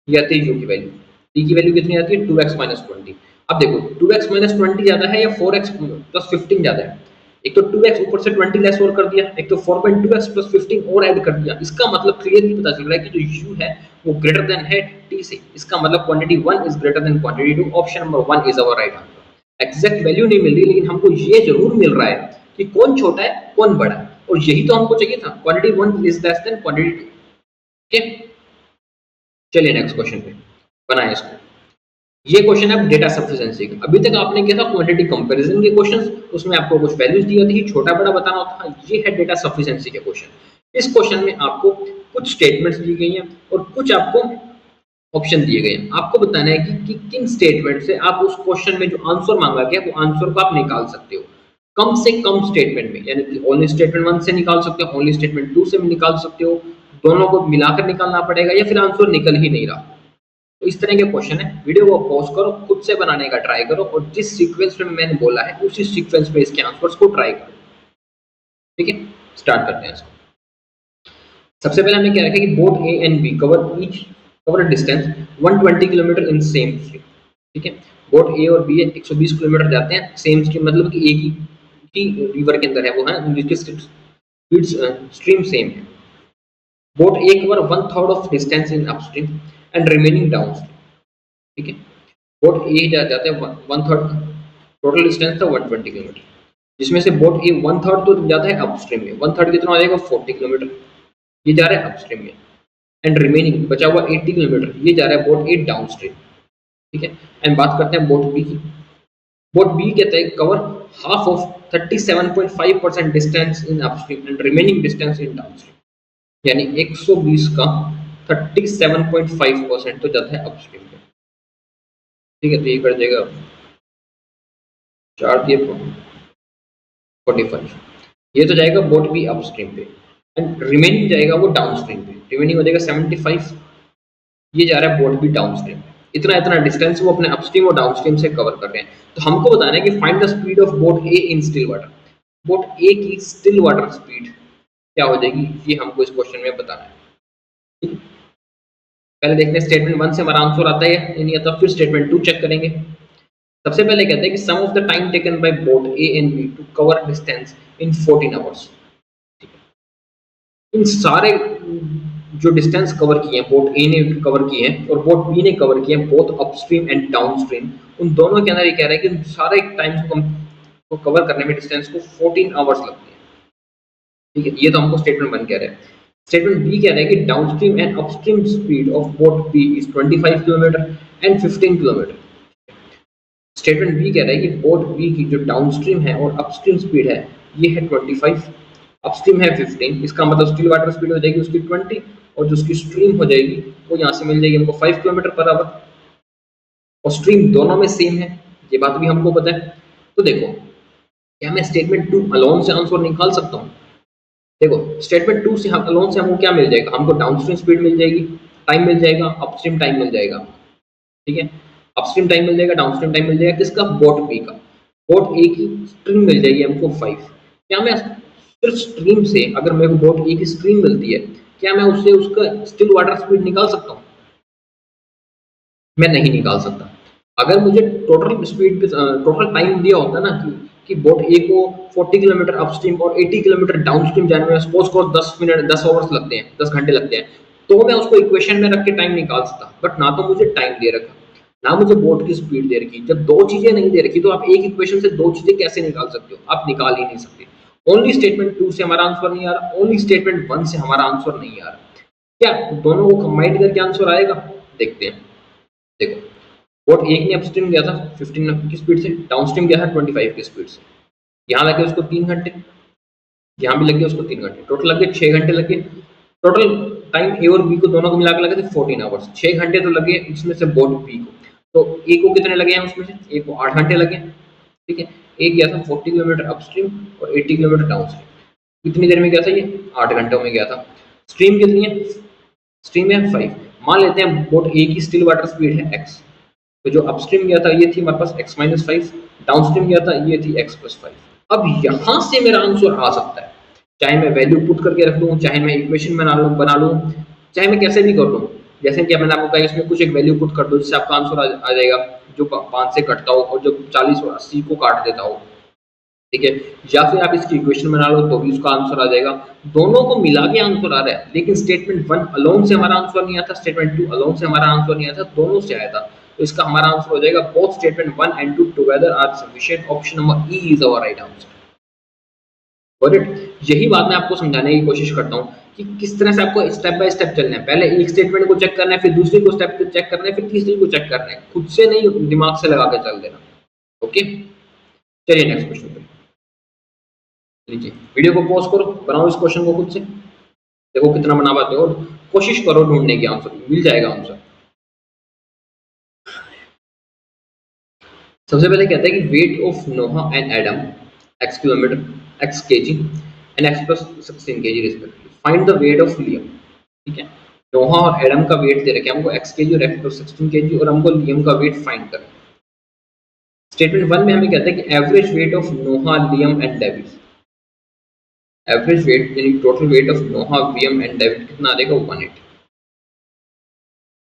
ये आती है u की वैल्यू। t की वैल्यू कितनी आती है 2x - 20। अब देखो 2x - 20 ज्यादा है या 4x + 15 ज्यादा है? एक तो 2x ऊपर से 20 लेस और कर दिया, एक तो 4.2x + 15 और ऐड कर दिया। इसका मतलब क्लियरली पता चल रहा है कि जो u है वो ग्रेटर देन है t से। इसका मतलब quantity 1 is greater than quantity 2। Option number 1 is our right answer. Exact value नहीं मिल रही, लेकिन हमको ये जरूर मिल रहा है कि कौन छोटा है कौन बड़ा है, और यही तो हमको चाहिए था, quantity 1 is less than quantity 2। ठीक है, चलिए नेक्स्ट क्वेश्चन पे बनाए इसको। ये क्वेश्चन है डेटा सफिशिएंसी का। अभी तक आपने किया था क्वांटिटी कंपैरिजन के क्वेश्चंस, उसमें आपको कुछ वैल्यूज दी होती थी, छोटा बड़ा बताना होता था। ये है डेटा सफिशिएंसी के क्वेश्चन। इस क्वेश्चन में आपको कुछ स्टेटमेंट्स दी गई हैं और कुछ आपको ऑप्शन दिए गए हैं। आपको बताना है कि किन स्टेटमेंट से आप उस क्वेश्चन में जो आंसर मांगा गया वो आंसर को आप निकाल सकते हो कम से कम स्टेटमेंट में, यानी कि ओनली स्टेटमेंट 1 से निकाल सकते हो, ओनली स्टेटमेंट 2 से निकाल सकते हो, दोनों को मिलाकर निकालना पड़ेगा, या फिर आंसर निकल ही नहीं रहा। तो इस तरह के क्वेश्चन है। वीडियो को पॉज करो, खुद से बनाने का ट्राई करो, और जिस सीक्वेंस में मैंने बोला है उसी सीक्वेंस में इसके आंसर्स को ट्राई करो। ठीक है, स्टार्ट करते हैं इसको। सबसे पहले हमने क्या रखा कि both A and B cover distance 120 kilometre in same stream. ठीक है, बोथ ए और बी 120 किलोमीटर जाते हैं सेम स्ट्रीम, मतलब कि एक ही रिवर के अंदर है वो, है जिसकी स्पीड स्ट्रीम सेम है। Both A cover 1/3 of distance in upstream and remaining downstream. ठीक है, बोट ए जाते हैं 1/3, टोटल डिस्टेंस था 120 किलोमीटर, जिसमें से बोट ए 1/3 तो जाता है अपस्ट्रीम में। 1/3 कितना हो जाएगा 40 किलोमीटर, ये जा रहा है अपस्ट्रीम में, एंड रिमेनिंग बचा हुआ 80 किलोमीटर ये जा रहा है बोट ए डाउनस्ट्रीम। ठीक है, एंड बात करते हैं बोट बी की। बोट बी कहते हैं cover half of 37.5% distance in upstream and remaining distance in downstream, यानी 120 का 37.5% तो जाता है अपस्ट्रीम में। ठीक है, तो ये कर जाएगा 4 दिए 45, ये तो जाएगा बोट बी अपस्ट्रीम पे, एंड रिमेनिंग जाएगा वो डाउनस्ट्रीम पे, रिमेनिंग हो जाएगा 75, ये जा रहा है बोट बी डाउनस्ट्रीम पे। इतना इतना डिस्टेंस वो अपने अपस्ट्रीम और डाउनस्ट्रीम से कवर कर रहे हैं। तो हमको बताना है कि find the speed of boat A in still water. Boat A की स्टिल वाटर स्पीड क्या हो जाएगी, ये हमको इस क्वेश्चन में बताना है। पहले देखते हैं स्टेटमेंट 1 से हमारा आंसर आता है या नहीं आता, फिर स्टेटमेंट 2 चेक करेंगे। सबसे पहले कहते हैं कि sum of the time taken by boat A and B to cover distance in 14 hours. इन सारे जो डिस्टेंस कवर किए हैं, बोट ए ने कवर किए हैं और बोट बी ने कवर किए हैं, बोथ अपस्ट्रीम एंड डाउनस्ट्रीम, उन दोनों के अंदर ये कह रहा है कि उन सारे टाइम को कवर करने में डिस्टेंस को 14 आवर्स लगते हैं। ठीक है, ये तो हमको स्टेटमेंट 1 कह रहा है। स्टेटमेंट बी कह रहा है कि downstream and upstream speed of boat B is 25 kilometre and 15 kilometre. Statement B कह रहा है कि बोट बी की जो डाउनस्ट्रीम है और अपस्ट्रीम स्पीड है ये है 25 अपस्ट्रीम है 15, इसका मतलब स्टिल वाटर स्पीड हो जाएगी उसकी 20, और जो उसकी स्ट्रीम हो जाएगी वो यहाँ से मिल जाएगी हमको 5 किलोमीटर पर आवर, और स्ट्रीम दोनों में सेम है, ये बात भी हमको पता है। तो देखो, क्या मैं स्टेटमेंट 2 अलोन से आंसर निकाल सकता हूँ? देखो, स्टेटमेंट 2 से हम अलोन से हमको क्या मिल जाएगा, हमको डाउनस्ट्रीम स्पीड मिल जाएगी, टाइम मिल जाएगा, अपस्ट्रीम टाइम मिल जाएगा। ठीक है, अपस्ट्रीम टाइम मिल जाएगा, डाउनस्ट्रीम टाइम मिल जाएगा, किसका? बोट बी का। बोट ए की स्ट्रीम मिल जाएगी हमको 5। क्या मैं सिर्फ स्ट्रीम से, अगर मेरे को बोट ए की स्ट्रीम मिलती है, क्या मैं उससे उसका स्टिल वाटर स्पीड निकाल सकता हूँ? मैं नहीं निकाल सकता। अगर मुझे टोटल स्पीड टोटल टाइम दिया होता ना कि बोट ए को 40 किलोमीटर अपस्ट्रीम और 80 किलोमीटर डाउनस्ट्रीम जाने में सपोज को 10 मिनट 10 आवर्स लगते हैं, 10 घंटे लगते हैं, तो मैं उसको इक्वेशन में रख के टाइम निकाल सकता। बट ना तो मुझे टाइम दे रखा, ना मुझे बोट की स्पीड दे रखी। जब दो चीजें नहीं दे रखी तो आप एक इक्वेशन से दो चीजें कैसे निकाल सकते हो? आप निकाल ही नहीं सकते। ओनली स्टेटमेंट 2 से हमारा आंसर नहीं आ रहा, ओनली स्टेटमेंट 1 से हमारा आंसर नहीं आ रहा। क्या दोनों को कंबाइन करके आंसर आएगा? देखते हैं। देखो, बोट एक ने अपस्ट्रीम गया था 15 की स्पीड से, डाउनस्ट्रीम गया था 25 की स्पीड से। यहाँ लगे उसको 3 घंटे, यहाँ भी लग गया उसको 3 घंटे, टोटल लग गए 6 घंटे लगे। टोटल टाइम ए और बी को दोनों को मिलाकर लगे थे 14 आवर्स। 6 घंटे तो लगे इसमें से बोट बी को, तो ए को कितने लगे हैं उसमें से? ए को 8 घंटे लगे। ठीक है, ए गया था 40 किलोमीटर अपस्ट्रीम और 80 किलोमीटर डाउनस्ट्रीम। कितनी देर में गया था ये? 8 घंटों में गया था। स्ट्रीम कितनी है? स्ट्रीम है 5। मान लेते हैं बोट ए की स्टिल वाटर स्पीड है एक्स, तो जो अपस्ट्रीम गया था ये थी हमारे पास x माइनस 5, डाउनस्ट्रीम गया था ये थी x प्लस 5। अब यहां से मेरा आंसर आ सकता है, चाहे मैं वैल्यू पुट करके रख दूं, चाहे मैं इक्वेशन बना लूं, चाहे मैं कैसे भी कर लूं। जैसे कि मैंने आपको कहा इसमें कुछ एक वैल्यू पुट कर दो जिससे आपका आंसर आ जाएगा, जो 5 से कटता हो और जो 40 और 80 को काट देता हो। ठीक है, या फिर आप इसकी इक्वेशन बना लो तो भी उसका आंसर आ जाएगा। दोनों को मिला के आंसर आ रहा है, लेकिन स्टेटमेंट 1 अलोन से हमारा आंसर नहीं आता, स्टेटमेंट 2 अलोन से हमारा आंसर नहीं आता, दोनों से आया था। तो इसका हमारा आंसर हो जाएगा both statement 1 and 2 together are sufficient. Option number E is our right answer. Got it? यही बात मैं आपको समझाने की कोशिश करता हूँ कि किस तरह से आपको स्टेप बाय स्टेप चलना है। पहले एक स्टेटमेंट को चेक करना है, फिर दूसरी को स्टेप चेक करना है, फिर तीसरी को चेक करना है। खुद से नहीं, दिमाग से लगा के चल देना। ओके, चलिए नेक्स्ट क्वेश्चन पे लीजिए। वीडियो को पॉज करो, बनाओ इस क्वेश्चन को खुद से, देखो कितना बना पाते हो, और कोशिश करो ढूंढने की, आंसर मिल जाएगा आंसर। सबसे पहले कहता है कि weight of Noah and Adam x kilometre, x KG and x plus 16 KG respectively, find the weight of Liam. ठीक है, नोहा और एडम का वेट दे रखे हैं हमको x केजी और x प्लस 16 केजी, और हमको लियम का वेट फाइंड करना है। स्टेटमेंट 1 में हमें कहता है कि average weight of Noah, Liam and David. Average weight यानी total weight of Noah, Liam and David कितना आ जाएगा? 180,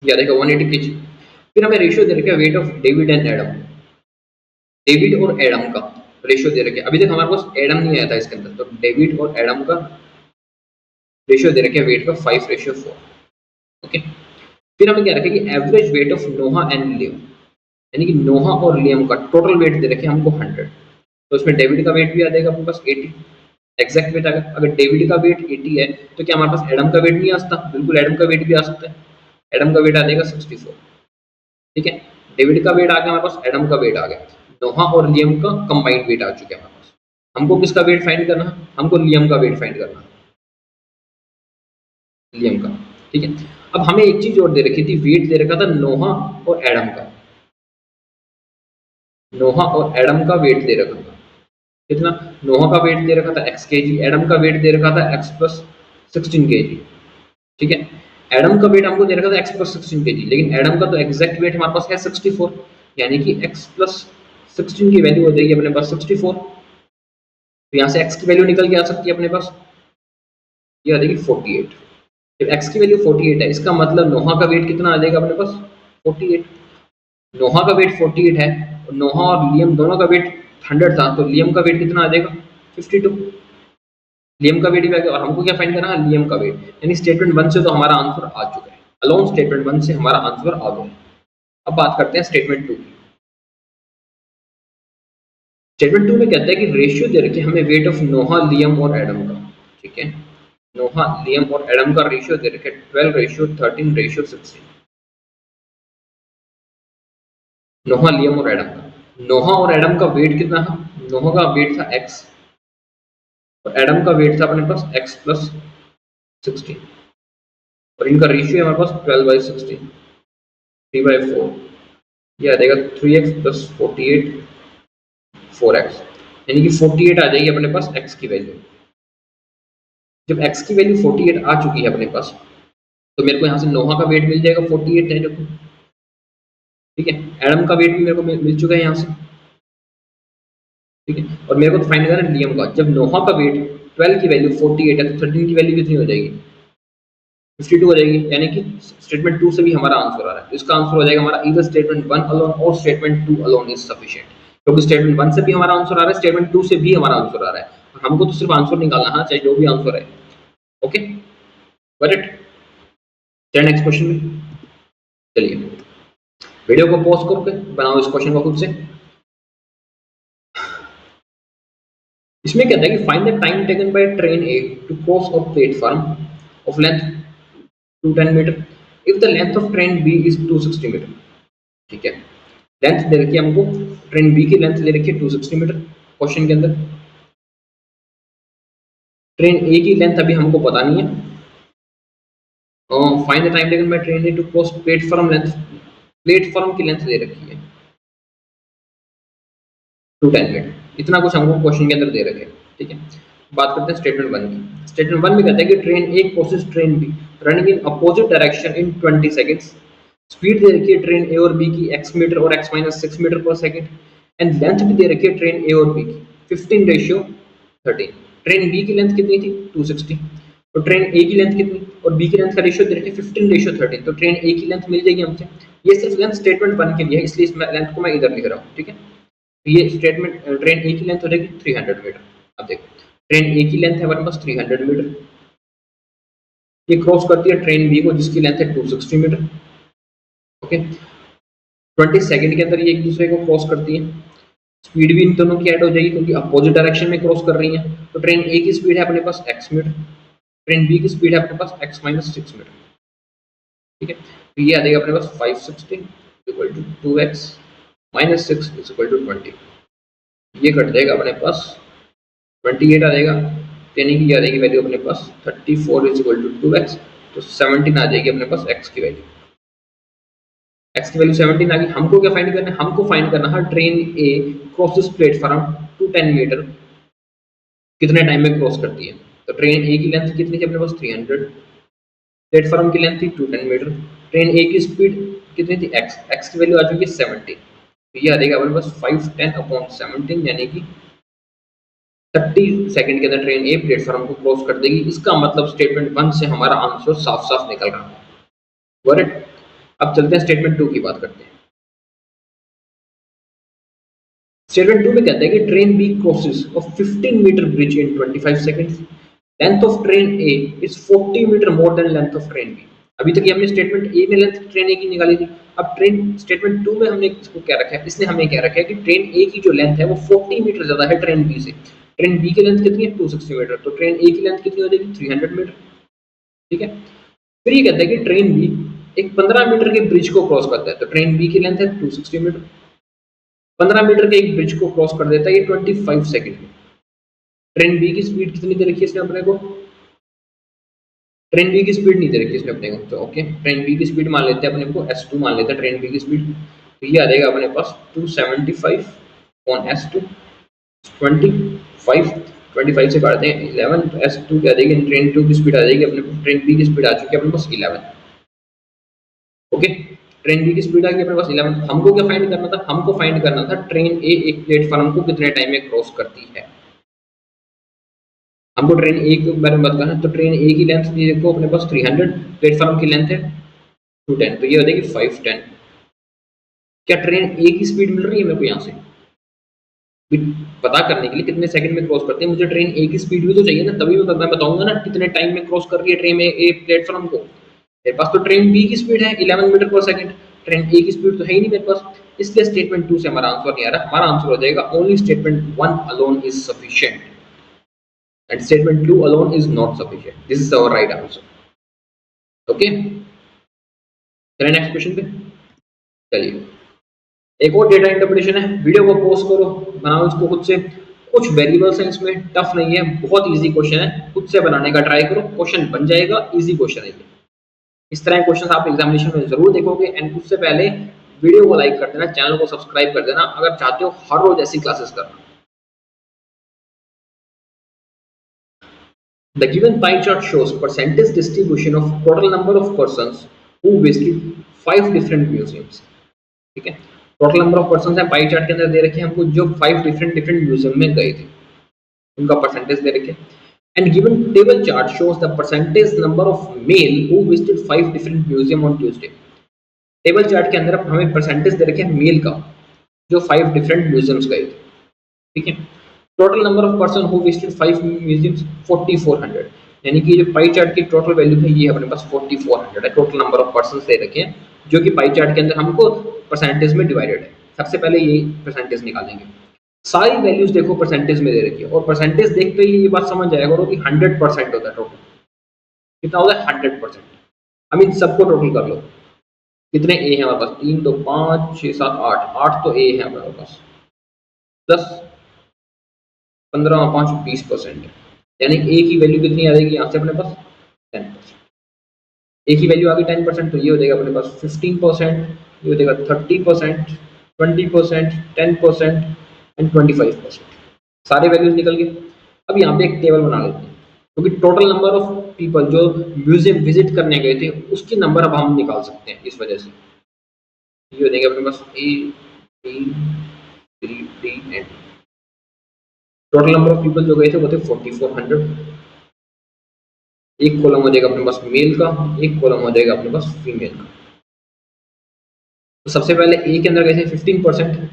या देखो 180 केजी। फिर हमें रेशियो दे रखा है weight of David and Adam, David और एडम का रेशियो दे रखे। अभी तक हमारे पास एडम नहीं आया था इसके अंदर, तो डेविड और एडम का रेशियो दे रखे वेट का 5:4। ओके, फिर हमें क्या रखे कि average weight of Noah and Liam, यानी कि नोहा और लियम का टोटल वेट दे रखे हमको 100। तो इसमें डेविड का वेट भी आ जाएगा अपने पास 80, एग्जैक्ट वेट आ गया। अगर डेविड का वेट 80 है तो क्या हमारे पास एडम का वेट नहीं आ सकता? बिल्कुल, एडम का वेट भी आ सकता है। एडम का वेट आ जाएगा 64। ठीक है, डेविड का वेट आ गया हमारे पास, एडम का वेट आ गया, नोहा और लियम का कंबाइंड वेट आ चुका है हमारे पास। हमको किसका वेट फाइंड करना है? हमको लियम का वेट फाइंड करना है, लियम का। ठीक है, अब हमें एक चीज और दे रखी थी, वेट दे रखा था नोहा और एडम का। नोहा और एडम का वेट दे रखा था कितना? नोहा का वेट दे रखा था x केजी, एडम का वेट दे रखा था x प्लस 16 केजी। ठीक है, एडम का वेट हमको दे रखा था x प्लस 16 केजी, लेकिन एडम का तो एग्जैक्ट वेट हमारे पास है 64, यानी कि x प्लस 16 की वैल्यू हो जाएगी अपने पास 64। तो यहाँ से x की वैल्यू निकल के आ सकती है अपने पास, ये आ जाएगी 48। जब x की वैल्यू 48 है, इसका मतलब नोहा का वेट कितना आ जाएगा अपने पास? 48। नोहा का वेट 48 है, और नोहा और लियम दोनों का वेट 100 था, तो लियम का वेट कितना आ जाएगा? 52। लियम का वेट भी आ गया, और हमको क्या फाइंड करना है? लियम का वेट। यानी स्टेटमेंट 1 से तो हमारा आंसर आ चुका है, अलोन स्टेटमेंट 1 से हमारा आंसर आ गया। अब बात करते हैं स्टेटमेंट 2 की। स्टेटमेंट 2 में कहता है कि रेशियो दे रखे हमें वेट ऑफ नोहा, लियम और एडम का। ठीक है, नोहा, लियम और एडम का रेशियो दे रखे 12:13:16। नोहा, लियम और एडम का, नोहा और एडम का वेट कितना था? नोहा का वेट था x, और एडम का वेट था अपने पास x प्लस 16 और इनका रेशियो है हमारे पास 12/16 3/4, ये आ जाएगा 3x प्लस 48 4x, यानी कि 48 आ जाएगी अपने पास x की वैल्यू। जब x की वैल्यू 48 आ चुकी है अपने पास तो मेरे को यहाँ से नोहा का वेट मिल जाएगा 48 है, देखो ठीक है। एडम का वेट भी मेरे को मिल चुका है यहाँ से, ठीक है। और मेरे को तो फाइंड करना है लियम का। जब नोहा का वेट 12 की वैल्यू 48 है तो 13 की वैल्यू कितनी हो जाएगी, 52 हो जाएगी, यानी कि स्टेटमेंट 2 से भी हमारा आंसर आ रहा है। इसका आंसर हो जाएगा हमारा ईदर स्टेटमेंट 1 अलोन और स्टेटमेंट 2 अलोन इज सफिशिएंट, क्योंकि स्टेटमेंट 1 से भी हमारा आंसर आ रहा है, स्टेटमेंट 2 से भी हमारा आंसर आ रहा है, और हमको तो सिर्फ आंसर निकालना है, चाहे जो भी आंसर है। Okay got it. चलिए नेक्स्ट क्वेश्चन में, चलिए वीडियो को पॉज करके बनाओ इस क्वेश्चन को खुद से। इसमें कहता है कि find the time taken by train A to cross a platform of length 210 metre if the length of train B is 260 metre. ठीक है, लेंथ दे रखी है हमको, ट्रेन बी की लेंथ दे रखी है 260 मीटर क्वेश्चन के अंदर। ट्रेन ए की लेंथ अभी हमको पता नहीं है। Find the time taken by train A to cross platform length, platform की लेंथ दे रखी है 210 मीटर, इतना कुछ हमको क्वेश्चन के अंदर दे रखे हैं। ठीक है, बात करते हैं स्टेटमेंट 1 की। स्टेटमेंट 1 में कहता है कि train A crosses train B running in opposite direction in 20 seconds. Speed दे रखी है ट्रेन ए और बी की x मीटर और x minus 6 metre per second, and length भी दे रखी है ट्रेन ए और बी की 15:13। ट्रेन बी की लेंथ कितनी थी 260, तो ट्रेन ए की लेंथ कितनी और बी की लेंथ का रेशियो दे रखी है 15:13, तो ट्रेन ए की लेंथ मिल जाएगी हमसे। ये सिर्फ लेंथ स्टेटमेंट 1 के लिए है, इसलिए इस लेंथ को मैं इधर लिख रहा हूँ। ठीक है, ये स्टेटमेंट ट्रेन ए की लेंथ हो जाएगी 300 मीटर। अब देखो ट्रेन ए की लेंथ है हमारे पास 300 मीटर, ये क्रॉस करती है ट्रेन बी को जिसकी लेंथ है 260 मीटर। ओके, 20 सेकंड के अंदर ये एक दूसरे को क्रॉस करती है। स्पीड भी इन दोनों की ऐड हो जाएगी क्योंकि अपोजिट डायरेक्शन में क्रॉस कर रही है। तो ट्रेन ए की स्पीड है अपने पास x मीटर, ट्रेन बी की स्पीड है अपने पास x माइनस 6 मीटर। ठीक है, तो ये आ जाएगा अपने पास 560 equal to 2x minus 6 is equal to 20। ये कट जाएगा अपने पास 28 आ जाएगा, यानी कि ये आ जाएगी वैल्यू अपने पास 34 इज इक्वल टू 2x, तो 17 आ जाएगी अपने पास x की वैल्यू। x की वैल्यू 17 आ गई। हमको क्या फाइंड करना है, हमको फाइंड करना है train A crosses platform 210 metre कितने टाइम में क्रॉस करती है। तो ट्रेन ए की लेंथ कितनी थी अपने पास 300, प्लेटफॉर्म की लेंथ थी 210 मीटर, ट्रेन ए की स्पीड कितनी थी x की वैल्यू आ चुकी है 70, तो ये आ जाएगा अपने पास 510/17, यानी कि 30 सेकंड के अंदर ट्रेन ए प्लेटफॉर्म को क्रॉस कर देगी। इसका मतलब स्टेटमेंट 1 से हमारा आंसर साफ साफ निकल रहा है। करेक्ट। अब चलते हैं स्टेटमेंट 2 की बात करते हैं। स्टेटमेंट 2 में कहता है कि train B crosses a 15 metre bridge in 25 seconds, length of train A is 40 metre more than length of train B. अभी तक ये हमने स्टेटमेंट ए में लेंथ ट्रेन ए की निकाली थी, अब ट्रेन स्टेटमेंट 2 में हमने इसको क्या रखा है, इसने हमें क्या रखा है कि ट्रेन ए की जो लेंथ है वो 40 मीटर ज्यादा है ट्रेन बी से। ट्रेन बी की लेंथ कितनी है 260 मीटर, तो ट्रेन ए की लेंथ कितनी हो जाएगी 300 मीटर। ठीक है, फिर ये कहता है कि ट्रेन बी एक 15 मीटर के ब्रिज को क्रॉस करता है, तो ट्रेन बी की लेंथ है 260 मीटर, 15 मीटर के एक ब्रिज को क्रॉस कर देता है ये 25 सेकंड में। ट्रेन बी की स्पीड कितनी दे रखी है इसने अपने को, ट्रेन बी की स्पीड नहीं दे रखी इसने अपने को, तो ओके ट्रेन बी की स्पीड मान लेते हैं अपने को s2 मान लेते हैं ट्रेन बी की स्पीड, तो ये आ जाएगा अपने पास 275 ऑन s2 25, 25 से काटते हैं 11, तो s2 क्या आ जाएगी, ट्रेन 2 की स्पीड आ जाएगी अपने को, ट्रेन बी की स्पीड आ चुकी है अपने पास 11। ओके, ट्रेन बी की स्पीड आ गई अपने पास 11। हमको क्या फाइंड करना था, हमको फाइंड करना था ट्रेन ए एक प्लेटफॉर्म को कितने टाइम में क्रॉस करती है। हमको ट्रेन ए के बारे में बात करना है, तो ट्रेन ए की लेंथ देखो अपने पास 300, प्लेटफॉर्म की लेंथ है 210, तो ये हो जाएगी 510। क्या ट्रेन ए की स्पीड मिल रही है मेरे को यहाँ से पता करने के लिए कितने सेकंड में क्रॉस करते हैं, मुझे ट्रेन ए की स्पीड भी तो चाहिए ना, तभी मैं बताऊंगा ना कितने टाइम में क्रॉस कर रही है ट्रेन ए प्लेटफॉर्म को। मेरे पास तो ट्रेन बी की स्पीड है 11 मीटर पर सेकंड, ट्रेन ए की स्पीड तो है ही नहीं मेरे पास, इसलिए स्टेटमेंट 2 से हमारा आंसर नहीं आ रहा। हमारा आंसर हो जाएगा only statement 1 alone is sufficient and statement 2 alone is not sufficient. This is our right answer. Okay, चलिए नेक्स्ट क्वेश्चन पे। चलिए एक और डेटा इंटरप्रिटेशन है, वीडियो को पॉज करो, बनाओ इसको खुद से कुछ वेरिएबल्स हैं इसमें, टफ नहीं है, बहुत इजी क्वेश्चन है, खुद से बनाने का ट्राई करो, क्वेश्चन बन जाएगा, इजी क्वेश्चन है ये। इस तरह के क्वेश्चन आप एग्जामिनेशन में जरूर देखोगे। एंड उससे पहले वीडियो को लाइक कर देना, चैनल को सब्सक्राइब कर देना अगर चाहते हो हर रोज ऐसी क्लासेस करना। The given pie chart shows percentage distribution of total number of persons who visited 5 different museums। ठीक है, टोटल नंबर ऑफ पर्सन है पाई चार्ट के अंदर दे रखे हैं हमको, जो 5 डिफरेंट म्यूजियम में गए थे उनका परसेंटेज दे रखे। And given table chart shows the percentage number of male who visited 5 different museum on Tuesday. Table chart के अंदर हमें परसेंटेज दे रखे हैं मेल का, जो 5 डिफरेंट म्यूजियम्स गए थे। ठीक है, total number of person who visited 5 museums 4400, यानी कि जो पाई चार्ट की टोटल वैल्यू है ये अपने पास 4400 है। टोटल नंबर ऑफ पर्सन दे रखे हैं जो कि पाई चार्ट के अंदर हमको परसेंटेज में डिवाइडेड है। सबसे पहले ये परसेंटेज निकालेंगे। सारी वैल्यूज देखो परसेंटेज में दे रखी है, और परसेंटेज देखते ही ये बात समझ जाएगा कि 100% होता है टोटल। कितना होता है? 100%। हम इन सबको टोटल कर लो, कितने ए हैं हमारे पास? 3 2 5 6 7 8, 8 तो ए है हमारे पास, प्लस 15 और 5 20%, यानी ए की वैल्यू कितनी आ जाएगी यहाँ से अपने पास? 10%। ए की वैल्यू आ गई 10%, तो ये हो जाएगा अपने पास 15%, ये हो जाएगा 30%, 20%, 10% एंड 25%। सारे वैल्यूज निकल गए। अब यहाँ पे एक टेबल बना लेते हैं, क्योंकि टोटल नंबर ऑफ पीपल जो म्यूजियम विजिट करने गए थे उसकी नंबर अब हम निकाल सकते हैं इस वजह से। ये हो जाएगा अपने पास A B C D and total number of people जो गए थे वो थे 4400। एक कॉलम हो जाएगा अपने पास मेल का, एक कॉलम हो जाएगा अपने पास फीमेल का। तो सबसे पहले ए के अंदर गए थे 15%,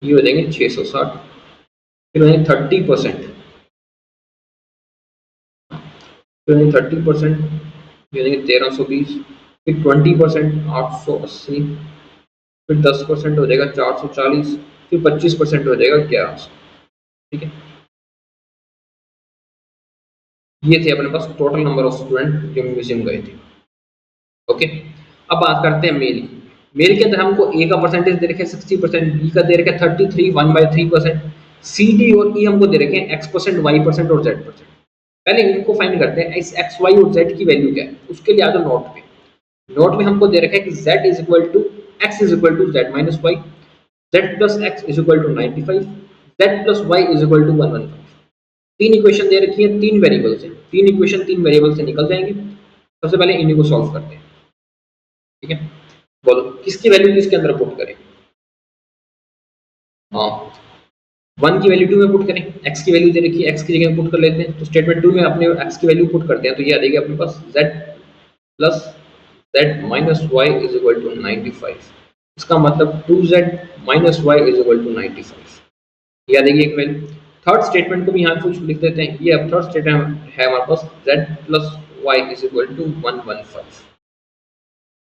ये हो जाएंगे 660। फिर हो जाएंगे 30%, फिर हो जाएंगे 30%, ये हो जाएंगे 1320। फिर 20% 880, फिर 10% हो जाएगा 440, फिर 25% हो जाएगा 1100। ठीक है, ये थे अपने पास टोटल नंबर ऑफ स्टूडेंट जो म्यूजियम गए थे। ओके, अब बात करते हैं मेल की। मेल के अंदर हमको ए का परसेंटेज दे रखे 60%, बी का दे रखे 33 1/3%, सी डी और ई हमको दे रखे हैं x%, y% और z%। पहले इनको फाइंड करते हैं, इस x y और z की वैल्यू क्या है। उसके लिए आ जाओ नोट पे। नोट में हमको दे रखा है कि z is equal to x is equal to z minus y, z plus x is equal to 95, z plus y is equal to 115। तीन इक्वेशन दे रखी है, तीन वेरिएबल से, तीन इक्वेशन तीन वेरिएबल से निकल जाएंगे। सबसे पहले इन्हीं को सॉल्व करते हैं। ठीक है, बोलो किसकी वैल्यू किसके अंदर पुट करें? हाँ, 1 की वैल्यू 2 में पुट करें, x की वैल्यू दे रखी है, x की जगह पुट कर लेते हैं। तो स्टेटमेंट 2 में अपने x की वैल्यू पुट करते हैं, तो ये आ जाएगी अपने पास z plus z minus y is equal to 95। इसका मतलब 2z minus y is equal to 95, ये आ जाएगी एक वैल्यू। थर्ड स्टेटमेंट को भी यहाँ कुछ लिख देते हैं। ये अब थर्ड स्टेटमेंट है हमारे पास z plus y is equal to 115।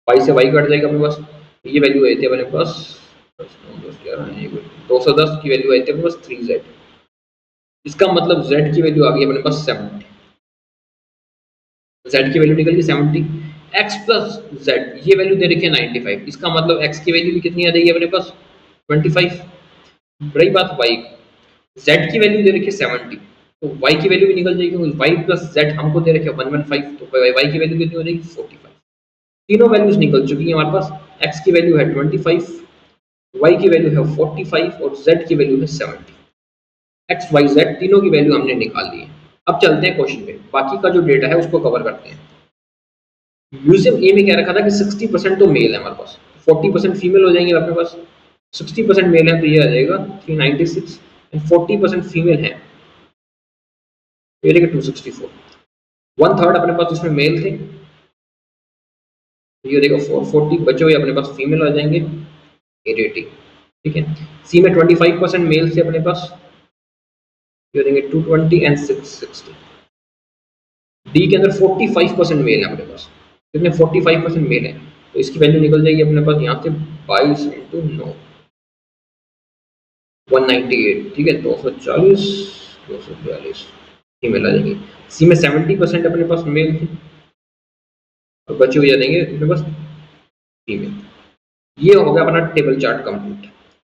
y से y कट जाएगा अपने पास, ये वैल्यू आई थी अपने पास 210 की वैल्यू आई थी अपने पास 3z। इसका मतलब z की वैल्यू आ गई अपने पास 70, z की वैल्यू निकल गई 70। x प्लस z ये वैल्यू दे रखी है 95, इसका मतलब x की वैल्यू भी कितनी आ जाएगी अपने पास 25। रही बात y, z की वैल्यू दे रखी है 70, तो y की वैल्यू भी निकल जाएगी, क्योंकि y प्लस z हमको दे रखे 115, तो y की वैल्यू कितनी हो जाएगी 45। तीनों वैल्यूज निकल चुकी है हमारे पास। x की वैल्यू है 25, y की वैल्यू है 45 और z की वैल्यू है 70। x y z तीनों की वैल्यू हमने निकाल ली है। अब चलते हैं क्वेश्चन पे, बाकी का जो डेटा है उसको कवर करते हैं। म्यूजियम ए में क्या रखा था कि 60% तो मेल है हमारे पास, 40% फीमेल हो जाएंगे अपने पास। 60% मेल है तो ये आ जाएगा 396 एंड 40% फीमेल है, ये देखिए 264। 1/3 अपने पास उसमें मेल थे, ये देखो 440 बचे हुए अपने पास फीमेल आ जाएंगे 880। ठीक है, सी में 25% मेल से अपने पास, ये देंगे 220 एंड 660। डी के अंदर 45% मेल है अपने पास, कितने 45% मेल है, तो इसकी वैल्यू निकल जाएगी अपने पास यहाँ से 22 इंटू 9 198। ठीक है, 240 242 फीमेल आ जाएंगे। सी में 70% अपने पास मेल थे और बचे हुए आ जाएंगे अपने पास फीमेल। ये हो गया अपना टेबल चार्ट कंप्लीट।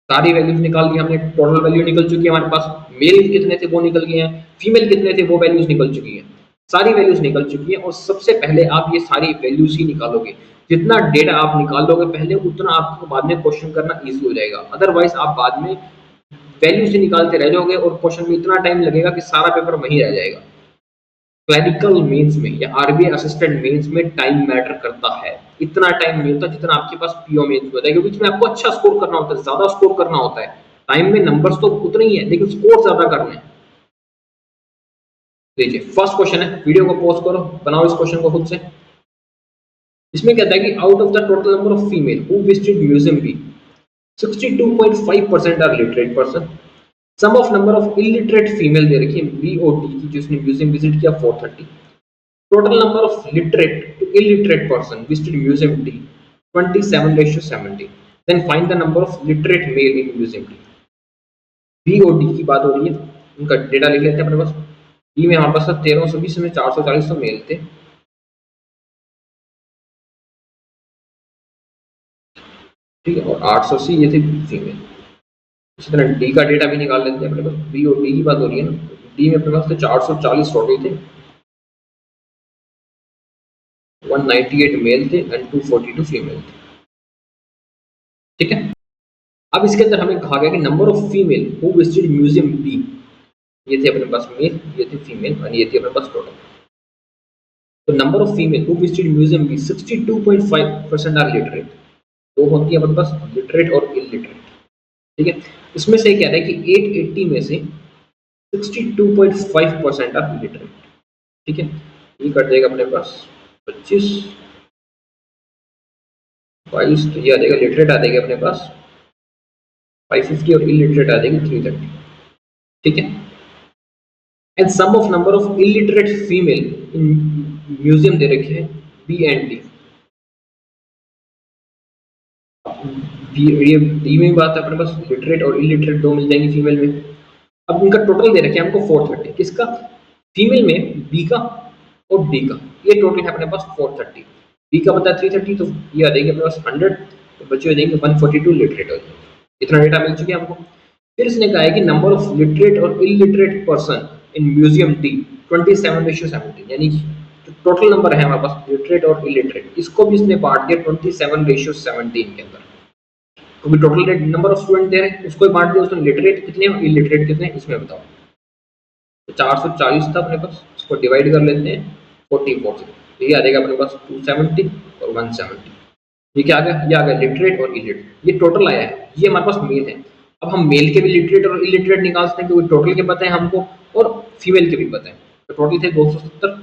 सारी वैल्यूज निकाल दी हमने, टोटल वैल्यू निकल चुकी है हमारे पास, मेल कितने थे वो निकल गए हैं, फीमेल कितने थे वो वैल्यूज निकल चुकी हैं, सारी वैल्यूज निकल चुकी हैं। और सबसे पहले आप ये सारी वैल्यूज ही निकालोगे, जितना डेटा आप निकालोगे पहले उतना आपको बाद में क्वेश्चन करना ईजी हो जाएगा। अदरवाइज आप बाद में वैल्यूज ही निकालते रह जाओगे और क्वेश्चन में इतना टाइम लगेगा कि सारा पेपर वहीं रह जाएगा। क्लरिकल मेंस में या आरबीआई असिस्टेंट मेंस में टाइम मैटर करता है। इतना टाइम नहीं होता जितना आपके पास पीओ मेंस में होता है, क्योंकि इसमें आपको अच्छा स्कोर करना होता है, ज्यादा स्कोर करना होता है। टाइम में नंबर्स तो उतने ही है लेकिन स्कोर ज्यादा करने हैं। देखिए फर्स्ट क्वेश्चन है, वीडियो को पॉज करो, बनाओ इस क्वेश्चन को खुद से। इसमें कहता है कि out of the total number of female who visited museum B 62.5% are literate person. Sum of number of illiterate female दे रखी है बी और डी की, जिसने म्यूजियम विजिट किया 430। Total number of literate to illiterate person visited museum D 27:70। Then find the number of literate male in museum D. B और D की बात हो रही है, उनका डेटा लिख लेते हैं अपने पास। बी में हमारे पास 1320 में 440 तो मेल थे, ठीक है, और 880 ये थे फीमेल। इसी तरह डी का डेटा भी निकाल लेते हैं अपने पास। बी और डी की बात हो रही है ना, डी में अपने पास तो 440 टोटल थे, 198 मेल थे एंड 242 फीमेल थे, ठीक है। अब इसके अंदर हमें कहा गया कि number of female who visited museum B, ये थे अपने पास मेल, ये थे फीमेल और ये थे अपने पास टोटल। तो number of female who visited museum B 62.5% are literate. दो होती है अपने पास, लिटरेट और इलिटरेट, ठीक है। इसमें से कह रहा है कि 880 में से 62.5% आर लिटरेट, ठीक है। ये कट जाएगा अपने पास 25 22, तो ये आ जाएगा लिटरेट आ जाएगा अपने पास 550 और इलिटरेट आ जाएगी 330, ठीक है। And sum of number of illiterate female in museum दे रखे हैं बी एंड डी। ये डी में बात है अपने पास, लिटरेट और इलिटरेट दो मिल जाएंगी फीमेल में। अब इनका टोटल दे रखे हैं हमको 430, किसका, फीमेल में बी का और डी का, ये टोटल है अपने पास 430। बी का पता है 330, तो ये आ जाएगी अपने पास 100, तो बच्चे हो जाएंगे 142 लिटरेट हो जाएंगे। इतना डेटा मिल चुका है हमको। फिर इसने कहा है कि नंबर ऑफ लिटरेट और illiterate person in museum D 27:17, यानी कि टोटल नंबर है हमारे पास लिटरेट और इलिटरेट, इसको भी इसने बांट दिया 27:17 के अंदर। क्योंकि total number of student they रहे हैं, उसको बांट दिया उसने लिटरेट कितने और इलिटरेट कितने, इसमें बताओ। तो 440 था अपने पास, इसको डिवाइड कर लेते हैं 44 से, तो ये आ जाएगा अपने पास 270 और 170। ये क्या आ गया, ये आ गया लिटरेट और इलिटरेट, ये टोटल आया है, ये हमारे पास मेल है। अब हम मेल के भी लिटरेट और इलिटरेट निकाल सकते हैं, क्योंकि टोटल के पता है हमको और फीमेल के भी पता है। तो टोटल थे 270,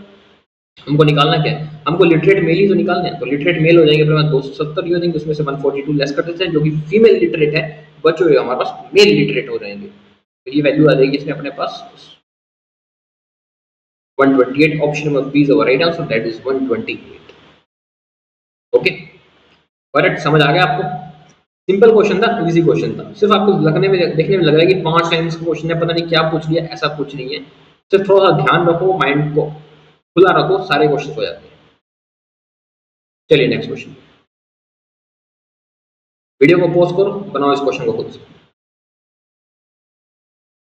हमको निकालना क्या है, हमको लिटरेट मेल ही तो निकालना है। तो लिटरेट मेल हो जाएंगे अपने पास 270 ही हो जाएंगे, उसमें से 142 लेस कर देते हैं, जो कि फीमेल लिटरेट है, बचे हुए हमारे पास मेल लिटरेट हो जाएंगे। तो ये वैल्यू आ जाएगी इसमें अपने पास 128। Option number B is our right answer, that is 128। Okay, correct, समझ आ गया आपको। सिंपल क्वेश्चन था, इजी क्वेश्चन था। सिर्फ आपको लगने में देखने में लग रहा है कि 5 लाइन्स का क्वेश्चन है, पता नहीं क्या पूछ लिया, ऐसा कुछ नहीं है। सिर्फ थोड़ा सा ध्यान रखो, माइंड को खुला रखो, सारे क्वेश्चन हो जाते हैं। चलिए नेक्स्ट क्वेश्चन, वीडियो को पॉज करो, बनाओ इस क्वेश्चन को खुद से।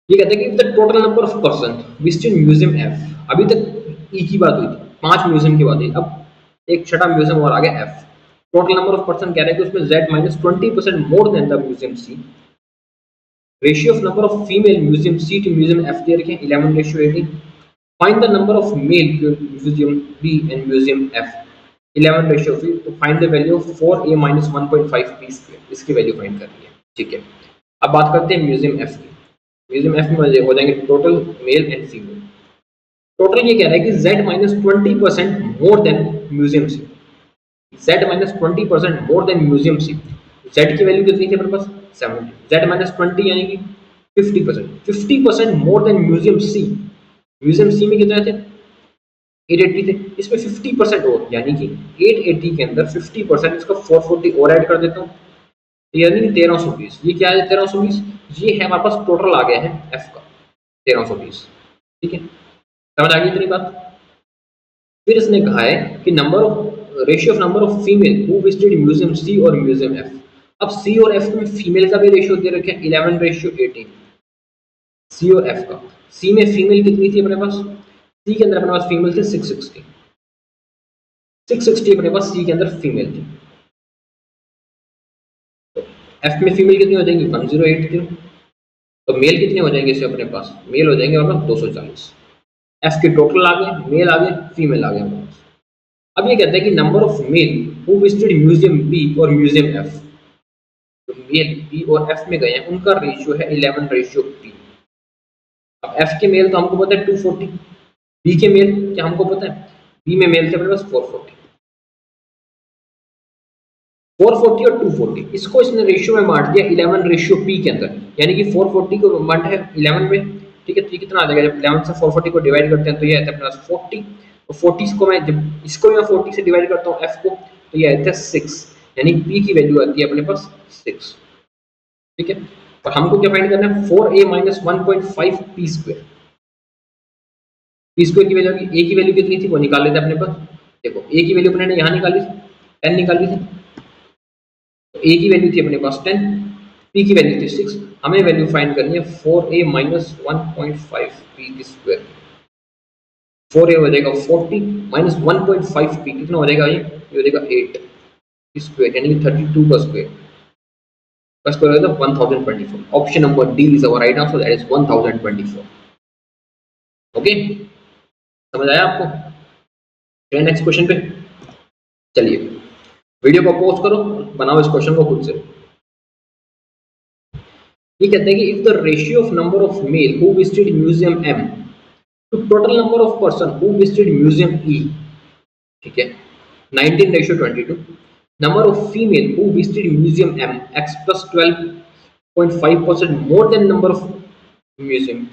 ये कहते हैं कि the total number of person visited museum F, अभी तक ई की बात हुई थी, 5 म्यूजियम की बात हुई, अब एक छठा म्यूजियम और आ गया F. Total number of person कह रहे हैं कि उसमें z minus 20% more than the museum C. Ratio of number of female museum C to museum F दे रखे हैं 11:18। Find the number of male museum B and museum F 11:3। तो find the value of 4a minus 1.5 B square, इसकी वैल्यू find करनी है, ठीक है। अब बात करते हैं म्यूजियम एफ की। म्यूजियम एफ में हो जाएंगे total male and female. Total ये कह रहा है कि z minus 20% more than museum C, z minus 20% more than museum C. z की वैल्यू कितनी थी अपने पास 70, z माइनस 20 यानी कि 50% मोर देन म्यूजियम सी। म्यूजियम सी में कितने थे 880 थे, इसमें 50% और, यानी कि 880 के अंदर 50%, इसका 440 और ऐड कर देता हूँ, यानी कि 1320। ये क्या है 1320, ये है हमारे पास टोटल आ गया है एफ का 1320, ठीक है। समझ आ गई इतनी बात। फिर इसने कहा है कि number of ratio of number of female who visited museum C और म्यूजियम एफ। अब सी और एफ में फीमेल का भी रेशियो दे रखे हैं 11:18, सी और एफ का। सी में फीमेल कितनी थी अपने पास, सी के अंदर अपने पास फीमेल थे 660 अपने पास सी के अंदर फीमेल थी। तो एफ में फीमेल कितनी हो जाएंगी 1080, तो मेल कितने हो जाएंगे इससे अपने पास, मेल हो जाएंगे अपने पास 240। एफ के टोटल आ गए, मेल आ गए, फीमेल आ गए अपने पास। अब ये कहते हैं कि number of male who visited museum B और म्यूजियम एफ, तो मेल बी और एफ में गए हैं उनका रेशियो है 11:3। अब एफ के मेल तो हमको पता है 240, बी के मेल क्या हमको पता है, बी में मेल थे अपने पास 440, 440 और 240, इसको इसने रेशियो में बांट दिया 11:p के अंदर, यानी कि 440 को बांटा है 11 में, ठीक है। तो ये कितना आ जाएगा, जब 11 से 440 को डिवाइड करते हैं तो ये आता है अपने पास 40, और 40 को मैं जब इसको मैं 40 से डिवाइड करता हूँ एफ को, तो ये आता है 6, यानी पी की वैल्यू आती है अपने पास 6, ठीक है। और हमको क्या फाइंड करना है, 4a minus 1.5 P square, P square की वैल्यू, ए की वैल्यू कितनी थी वो निकाल लेते हैं अपने पास। देखो ए की वैल्यू अपने यहाँ निकाली थी, 10 निकाली थी, तो ए की वैल्यू थी अपने पास 10, पी की वैल्यू थी 6, हमें वैल्यू फाइंड करनी है 4a माइनस 1.5 पी की स्क्वायर। 4a हो जाएगा 40 माइनस 1.5 पी कितना हो जाएगा, ये हो जाएगा 8 स्क्वायर, यानी कि 32 का स्क्वायर, का स्क्वायर हो जाएगा 1024। Option number D is our right answer, that is 1024। Okay, समझ आया आपको। चलिए नेक्स्ट क्वेश्चन पे चलिए, वीडियो को पॉज करो, बनाओ इस क्वेश्चन को खुद से। ये कहते हैं कि if the ratio of number of male who visited museum M to total number of person who visited museum E, ठीक है, 19:22, number of female who visited museum M x plus 12.5% more than number of museum B,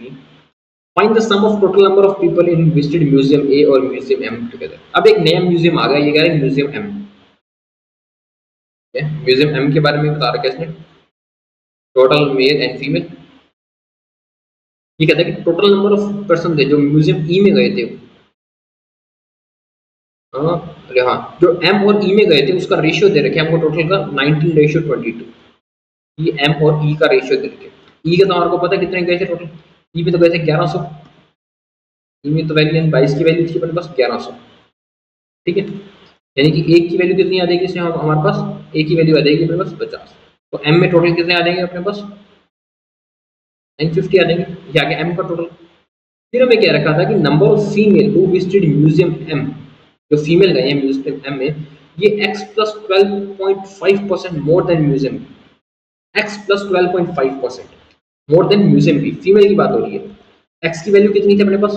find the sum of total number of people in visited museum A और museum M together। अब एक नया museum आ गया, ये कह रहे हैं museum M, museum M के बारे में बता रखा है इसने, टोटल मेल एंड फीमेल। ये कहता है कि टोटल नंबर ऑफ पर्सन थे जो म्यूजियम ई में गए थे, अरे हाँ, जो एम और ई में गए थे उसका रेशियो दे रखे हमको टोटल का 19:22, ये एम और ई का रेशियो दे रखे। ई के तो हमारे को पता है कितने गए थे टोटल, ई में तो गए थे 1100, ई में तो वैल्यू 22 की वैल्यू थी अपने पास 1100, ठीक है, यानी कि एक की वैल्यू कितनी आ जाएगी इसमें हमारे पास, एक की वैल्यू आ जाएगी अपने पास 50, तो एम में टोटल कितने आ जाएंगे अपने पास 950 आ जाएंगे, ये आ गया एम का टोटल। फिर हमें क्या रखा था कि number of female who visited museum M, जो फीमेल गए हैं म्यूजियम एम में, ये x plus 12.5% more than museum B, x plus 12.5% more than museum B, female की बात हो रही है। x की वैल्यू कितनी थी अपने पास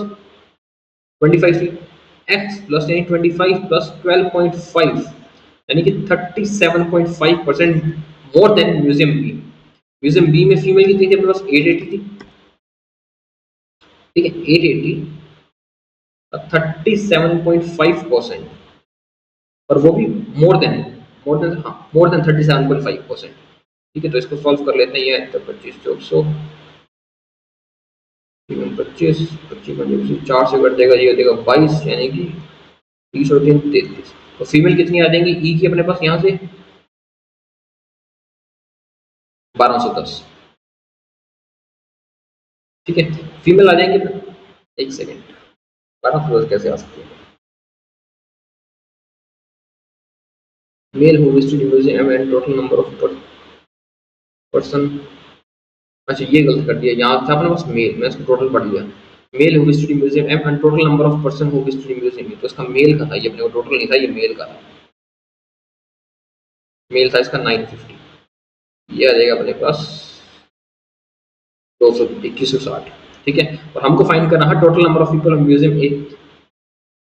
25 थी, x प्लस यानी 25 प्लस 12.5 यानी कि 37.5% more than museum B. Museum B में फीमेल कितनी थी अपने पास 880 थी, ठीक है, 880 37.5%, और वो भी मोर देन 37.5%, ठीक है। तो इसको सॉल्व कर लेते हैं, ये है 25 400 25 25 4 से कट जाएगा, ये हो जाएगा 22, यानी कि 30 और 3 33। तो फीमेल कितनी आ जाएंगी ई की अपने पास यहाँ से 1210, ठीक है, फीमेल आ जाएंगे, एक सेकेंड, 1210 कैसे आ सकती है, mail who visited museum and total number of person, अच्छा ये गलत कर दिया, यहाँ था अपने पास मेल, मैं इसको टोटल पढ़ लिया, male who visited museum M and total number of person who visited museum, तो इसका मेल का था, ये अपने को टोटल नहीं था, ये मेल का था, मेल था इसका 950, ये आ जाएगा अपने पास 22160, ठीक है। और हमको फाइंड करना है total number of people of museum A,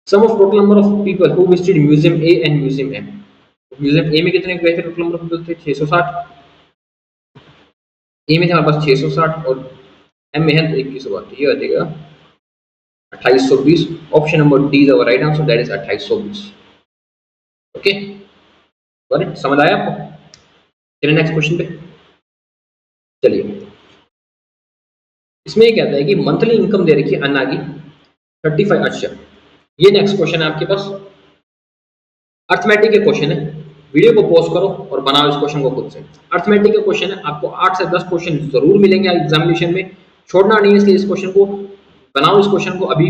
sum of total number of people who visited museum A and museum M. Museum A में कितने गए थे, टोटल नंबर ऑफ पीपल थे 660, ए में थे हमारे पास 660 और एम में है 2100, ये आ जाएगा 2820। Option number D is our right answer, that is 2820। Okay, correct, समझ आया आपको। चलिए नेक्स्ट क्वेश्चन पे चलिए, इसमें ये कहता है कि मंथली इनकम दे रखी है अन्ना की 35। अच्छा, ये नेक्स्ट क्वेश्चन है आपके पास, अर्थमेटिक के क्वेश्चन है, वीडियो को पॉज करो और बनाओ इस क्वेश्चन को खुद से। अर्थमेटिक का क्वेश्चन है, आपको 8 से 10 क्वेश्चन जरूर मिलेंगे एग्जामिनेशन में, छोड़ना नहीं है, इसलिए इस क्वेश्चन को बनाओ। इस क्वेश्चन को अभी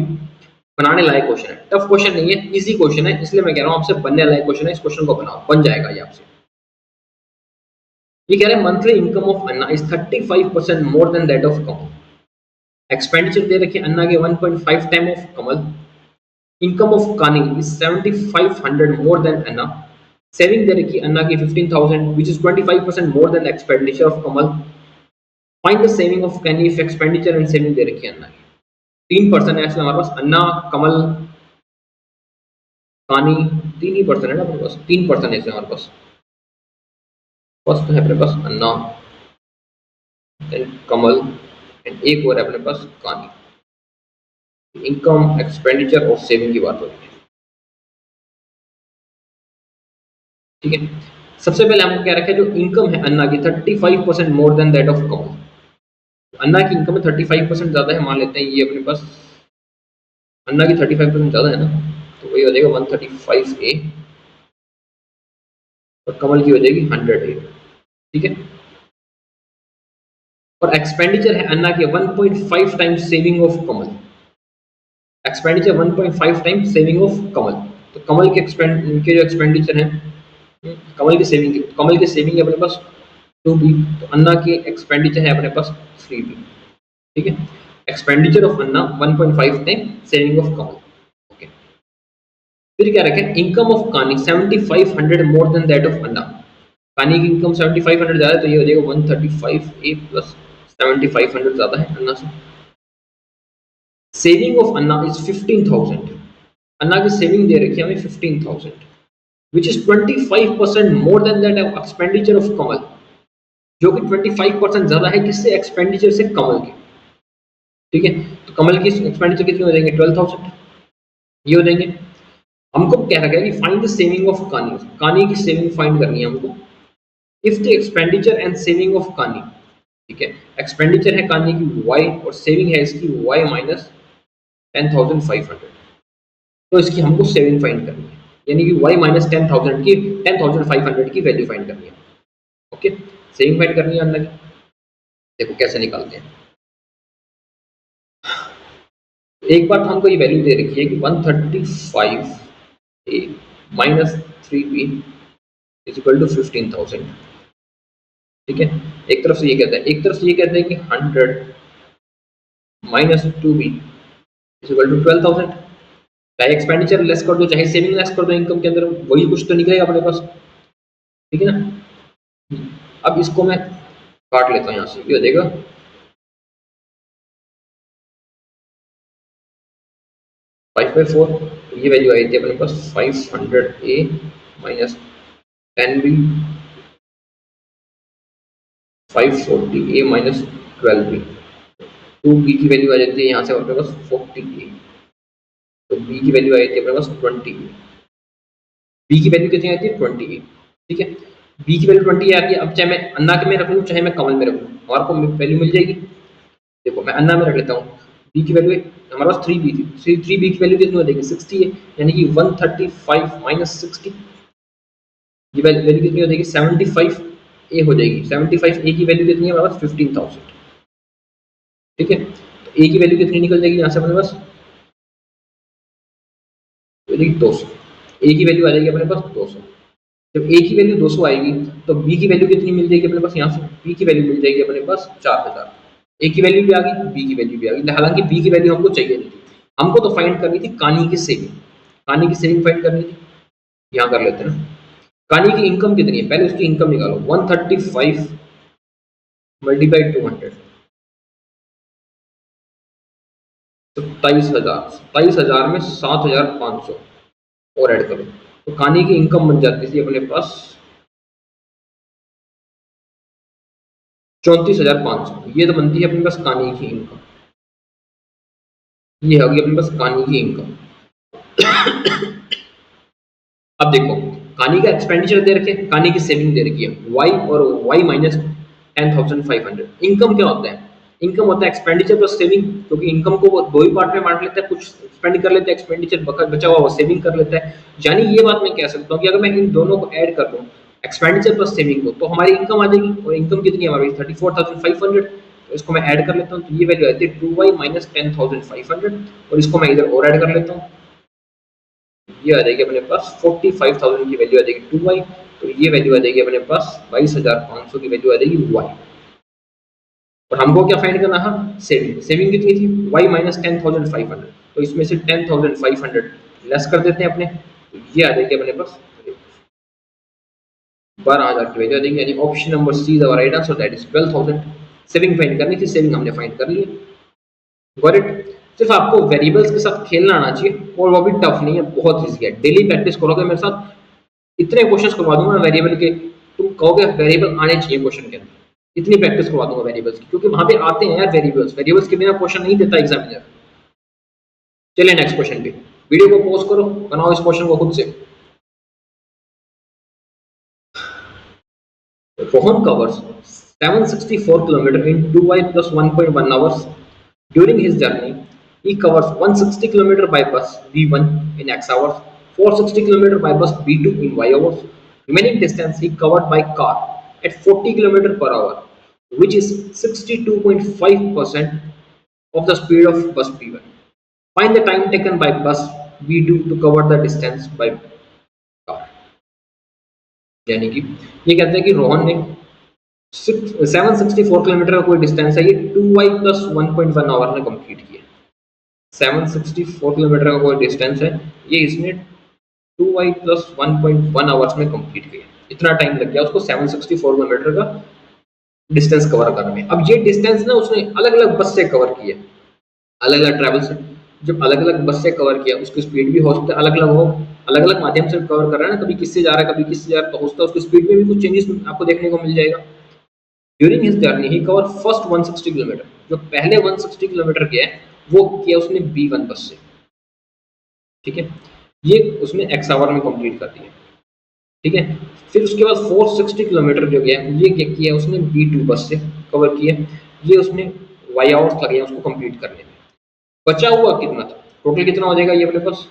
बनाने लायक क्वेश्चन है, टफ क्वेश्चन नहीं है, इजी क्वेश्चन है, इसलिए मैं कह रहा हूं आपसे बनने लायक क्वेश्चन है। इस क्वेश्चन को बनाओ, बन जाएगा ये आपसे। ये कह रहे हैं monthly income of Anna is 35% more than that of Kamal. Expenditure दे रखे अन्ना के 1.5 time of Kamal. Income of Kani is 7500 more than Anna. Saving दे रखी अन्ना की 15000 which is 25% more than expenditure of Kamal. Find the saving of Kani if expenditure and saving दे रखी अन्ना की 3% है इसमें हमारे पास। अन्ना, कमल, कानी 3 ही% है ना अपने पास, 3% है इसमें हमारे पास। फर्स्ट है अपने पास अन्ना, देन कमल एंड एक और है अपने पास कानी। इनकम, एक्सपेंडिचर और सेविंग की बात हो रही है, ठीक है। सबसे पहले हमको क्या रखा है, जो इनकम है अन्ना की 35% मोर देन दैट ऑफ कमल। अन्ना की इनकम में 35% ज्यादा है, मान लेते हैं ये अपने पास अन्ना की 35% ज्यादा है ना, तो वही हो जाएगा 135A और कमल की हो जाएगी 100A, ठीक है। और एक्सपेंडिचर है अन्ना के 1.5 times saving of Kamal. Expenditure 1.5 times saving of Kamal. तो कमल के इनके जो एक्सपेंडिचर है, कमल के सेविंग है अपने पास 2B, तो अन्ना के एक्सपेंडिचर है अपने पास 3B, ठीक है। Expenditure of Anna 1.5 time saving of Kamal, okay. फिर क्या रखें, इनकम ऑफ कानी 7500 मोर देन दैट ऑफ अन्ना। कानी की इनकम 7500 ज्यादा है, तो ये हो जाएगा 135A प्लस 7500 ज्यादा है अन्ना से। Saving of Anna is 15000। अन्ना की सेविंग दे रखी है हमें 15000 which is 25% more than that of expenditure of कमल, जो कि 25% ज्यादा है किससे, एक्सपेंडिचर से, कमल के, ठीक है। तो कमल की एक्सपेंडिचर कितने हो जाएंगे, 12000 ये हो जाएंगे। हमको क्या रखा है कि फाइंड द सेविंग ऑफ कानी, कानी की सेविंग फाइंड करनी है हमको। If the expenditure and saving of कानी, ठीक है, एक्सपेंडिचर है कानी की y और सेविंग है इसकी y माइनस 10500, तो इसकी हमको सेविंग फाइंड करनी है, यानी कि y माइनस 10,500 की वैल्यू फाइंड करनी है, ओके। सेविंग फाइंड करनी है अन्ना की, देखो कैसे निकालते हैं। एक बार हमको ये वैल्यू दे रखी है कि 135A minus 3B is equal to 15000, ठीक है। एक तरफ से ये कहता है, एक तरफ से ये कहता है कि 100 minus 2B is equal to 12000। चाहे एक्सपेंडिचर लेस कर दो, चाहे सेविंग लेस कर दो, इनकम के अंदर वही कुछ तो निकलेगा अपने पास, ठीक है ना। अब इसको मैं काट लेता हूँ यहाँ से, ये हो जाएगा 5/4, ये वैल्यू आई थी अपने पास 500A minus 10B 540A minus 12B, 2B की वैल्यू आ जाती है यहाँ से अपने पास 40A, तो B की वैल्यू आई थी अपने पास 20A। B की वैल्यू कितनी आती है, 20A, ठीक है। B की वैल्यू 20 आती है। अब चाहे मैं अन्ना के में रख लूँ, चाहे मैं कमल में रख लूँ, हमारे को वैल्यू मिल जाएगी। देखो मैं अन्ना में रख लेता हूँ, B की वैल्यू हमारे पास 3B थी, 3B की वैल्यू कितनी हो जाएगी, 60 है, यानी कि 135 माइनस 60, ये वैल्यू कितनी हो जाएगी, 75A हो जाएगी। 75A की वैल्यू कितनी है हमारे पास, 15000, ठीक है। तो A की वैल्यू कितनी निकल जाएगी यहाँ से अपने पास, 200। A की वैल्यू आ जाएगी अपने पास 200। जब A की वैल्यू 200 आएगी तो B की वैल्यू कितनी मिल जाएगी अपने पास, यहाँ से B की वैल्यू मिल जाएगी अपने पास 4000। A की वैल्यू भी आ गई, B की वैल्यू भी आ गई, हालांकि B की वैल्यू हमको चाहिए नहीं थी, हमको तो फाइंड करनी थी कानी की सेविंग, कानी की सेविंग फाइंड करनी थी। यहाँ कर लेते हैं ना, कानी की इनकम कितनी है, पहले उसकी इनकम निकालो, 135 मल्टीप्लाई 200, 27,000 में 7500 और ऐड करो, तो कानी की इनकम बन जाती थी अपने पास 34,500। ये तो बनती है अपने पास कानी की इनकम, ये होगी अपने पास कानी की इनकम। अब देखो कानी का एक्सपेंडिचर दे रखे, कानी की सेविंग दे रखी है y और y माइनस 10,500। इनकम क्या होता है, इनकम होता है एक्सपेंडिचर प्लस सेविंग, क्योंकि इनकम को वो दो ही पार्ट में बांट लेता है, कुछ स्पेंड कर लेते हैं, एक्सपेंडिचर बचा हुआ वो सेविंग कर लेता है। यानी ये बात मैं कह सकता हूँ कि अगर मैं इन दोनों को ऐड कर दूँ, एक्सपेंडिचर प्लस सेविंग को, तो हमारी इनकम आ जाएगी। और इनकम कितनी है हमारी 34,500। तो इसको मैं ऐड कर लेता हूँ, तो ये वैल्यू आती है 2y माइनस 10,500। और इसको मैं इधर और ऐड कर लेता हूँ, ये आ जाएगी अपने पास 45,000 की वैल्यू आ जाएगी 2y। तो ये वैल्यू आ जाएगी अपने पास 22,500 की वैल्यू आ जाएगी y। और हमको क्या फाइंड करना है, सेविंग। सेविंग कितनी थी, y माइनस 10,500। तो इसमें से 10,500 लेस कर देते हैं अपने, तो ये आ जाएगी अपने पास 12,000 की वैल्यू आ जाएगी। यानी option number C is our right answer, that is 12,000। Saving find करनी थी, सेविंग हमने फाइंड कर ली। Got it. सिर्फ आपको वेरिएबल्स के साथ खेलना आना चाहिए, और वो भी टफ नहीं है, बहुत ईजी है। डेली प्रैक्टिस करोगे मेरे साथ, इतने क्वेश्चंस करवा दूंगा वेरिएबल के, तुम कहोगे वेरिएबल आने चाहिए क्वेश्चन के अंदर। इतनी प्रैक्टिस करवा दूंगा वेरिएबल्स की, क्योंकि वहां पे आते हैं यार वेरिएबल्स। वेरिएबल्स के बिना क्वेश्चन नहीं देता एग्जामिनर। चलिए नेक्स्ट क्वेश्चन पे, वीडियो को पॉज करो, बनाओ इस क्वेश्चन को खुद से। Rohan covers 764 km in 2y plus 1.1 hours. During his journey, he covers 160 km by bus V1 in x hours, 460 km by bus V2 in y hours. Remaining distance he covered by car at 40 km per hour, which is 62.5% of the speed of bus V1. Find the time taken by bus V2 to cover the distance by car. यानी कि ये कहते हैं कि रोहन ने 764 kilometre का कोई distance है, ये 2y प्लस 1.1 आवर में कंप्लीट किया। 764 किलोमीटर का कोई डिस्टेंस है, ये इसने 2y प्लस 1.1 आवर्स में कंप्लीट किया। इतना टाइम लग गया उसको 764 किलोमीटर का डिस्टेंस कवर करने में। अब ये डिस्टेंस ना उसने अलग अलग बस से कवर किया, अलग अलग ट्रैवल से। जब अलग अलग बस से कवर किया, उसकी स्पीड भी हो सकता है अलग अलग हो, अलग अलग माध्यम से कवर कर रहा है ना, कभी किससे जा रहा है, कभी किससे जा रहा है, तो हो सकता है उसकी स्पीड में भी कुछ चेंजेस आपको देखने को मिल जाएगा। ड्यूरिंग हिज जर्नी ही कवर फर्स्ट 160 किलोमीटर, जो पहले 160 किलोमीटर किया है वो किया उसने B1 बस से। ठीक है, ये उसने एक्स आवर में कंप्लीट कर दिया। ठीक है, फिर उसके बाद 460 किलोमीटर जो गया ये क्या किया उसने B2 बस से कवर किया, ये उसने वाई आवर्स लगे उसको कंप्लीट करने में। बचा हुआ कितना था, टोटल कितना हो जाएगा ये अपने पास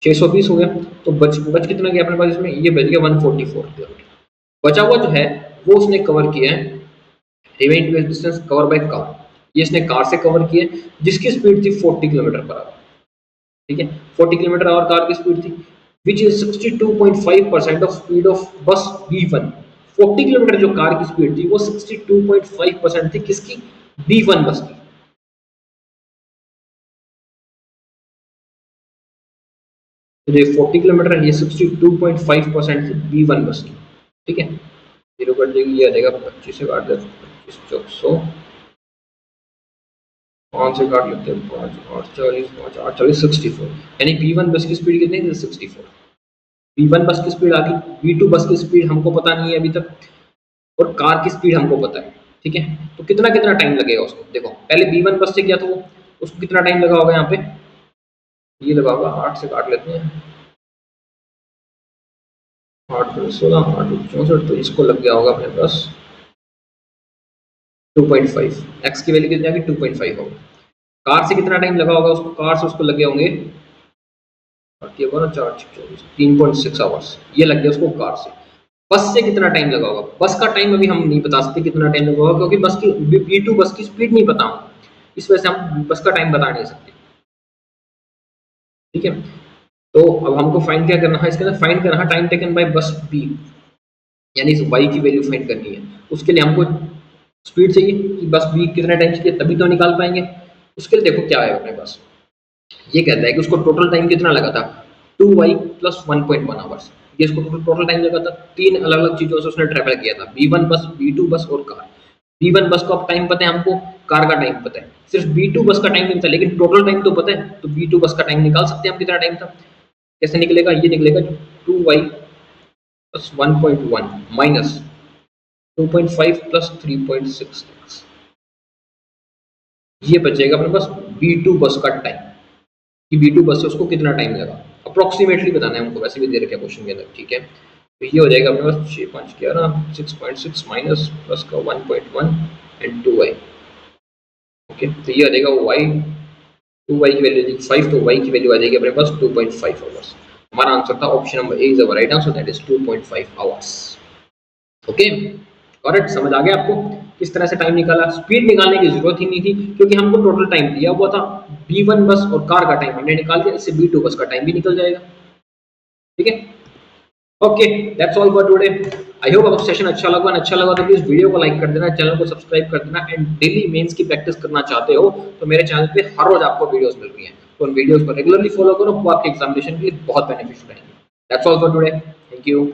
620 हो गया। तो बच कितना गया अपने पास इसमें, ये बच गया 144 किलोमीटर। बचा हुआ जो है वो उसने कवर किया है, remaining distance cover by car, ये इसने कार से कवर किया जिसकी स्पीड थी 40 किलोमीटर पर आवर। ठीक है, 40 किलोमीटर आवर कार की स्पीड थी, which is 62.5% of speed of बस B1। 40 किलोमीटर जो कार की स्पीड थी वो 62.5% थी किसकी, B1 बस की। तो ये 40 किलोमीटर, ये 62.5% थी B1 बस की। ठीक है, जीरो कट जाएगी, ये आ जाएगा 25 से काट दे 25 400, 5 से काट लेते हैं 5 8 40 5 8 40 64। यानी B1 बस की स्पीड कितनी थी 64। B1 बस की स्पीड आ गई, B2 बस की स्पीड हमको पता नहीं है अभी तक, और कार की स्पीड हमको पता है। ठीक है, तो कितना कितना टाइम लगेगा उसको, देखो पहले B1 बस से किया तो उसको कितना टाइम लगा होगा, यहाँ पे ये लगा होगा 8 से काट लेते हैं 8 16 8 64, तो इसको लग गया होगा अपने पास 2.5। एक्स की वैल्यू कितनी आ गई 2.5 होगा। कार से कितना टाइम लगा होगा उसको, कार से उसको लगे होंगे 3.6 आवर्स, ये लग गया उसको कार से। बस से कितना टाइम लगा होगा, बस का टाइम अभी हम नहीं बता सकते कितना टाइम लगा होगा, क्योंकि बस की B2 बस की स्पीड नहीं पता, इस वजह से हम बस का टाइम बता नहीं सकते। ठीक है, तो अब हमको फाइंड क्या करना है, इसके अंदर फाइंड करना है टाइम टेकन बाय बस B, यानी इस y की वैल्यू फाइंड करनी है। उसके लिए हमको स्पीड चाहिए कि बस B कितने टाइम चाहिए, तभी तो निकाल पाएंगे। उसके लिए देखो क्या है अपने पास, ये कहता है कि उसको टोटल टाइम कितना लगा था 2y प्लस 1.1 आवर्स। ये इसको टोटल टाइम लगा था, तीन अलग अलग चीजों से उसने ट्रेवल किया था, B1 बस B2 बस और कार। B1 बस का टाइम पता है हमको, कार का टाइम पता है, सिर्फ B2 बस का टाइम नहीं पता, लेकिन टोटल टाइम तो पता है। तो B2 बस का टाइम निकाल सकते हैं हम कितना टाइम था। कैसे निकलेगा, ये निकलेगा 2y प्लस 1.1 माइनस 2.5 प्लस 3.66, ये बचेगा अपने पास B2 बस का टाइम, कि B2 बस से उसको कितना टाइम लगा, अप्रोक्सीमेटली बताना है हमको, वैसे भी दे रखे क्वेश्चन के अंदर। ठीक है, तो ये हो जाएगा अपने पास 6 5 11 6.6 माइनस प्लस का 1.1 एंड 2y। ओके, तो ये आ जाएगा y, 2y की वैल्यू आ 5, तो y की वैल्यू आ जाएगी अपने पास 2.5 आवर्स। हमारा आंसर था option number A is our right answer, that is 2.5 hours. Okay, correct, समझ आ गया आपको किस तरह से टाइम निकाला। स्पीड निकालने की जरूरत ही नहीं थी क्योंकि हमको टोटल टाइम दिया हुआ था। B1 बस और कार का टाइम हमने निकाल दिया, इससे B2 बस का टाइम भी निकल जाएगा। ठीक है, okay, that's all for today. I hope आपको सेशन अच्छा लगा तो प्लीज वीडियो को लाइक कर देना, चैनल को सब्सक्राइब कर देना एंड डेली मेंस की प्रैक्टिस करना चाहते हो तो मेरे चैनल पे हर रोज आपको वीडियोस मिल रही हैं, तो उन वीडियोस को रेगुलरली फॉलो करो, वो आपके एग्जामिनेशन के लिए बहुत बेनिफिशियल रहेंगे। That's all for today, thank you.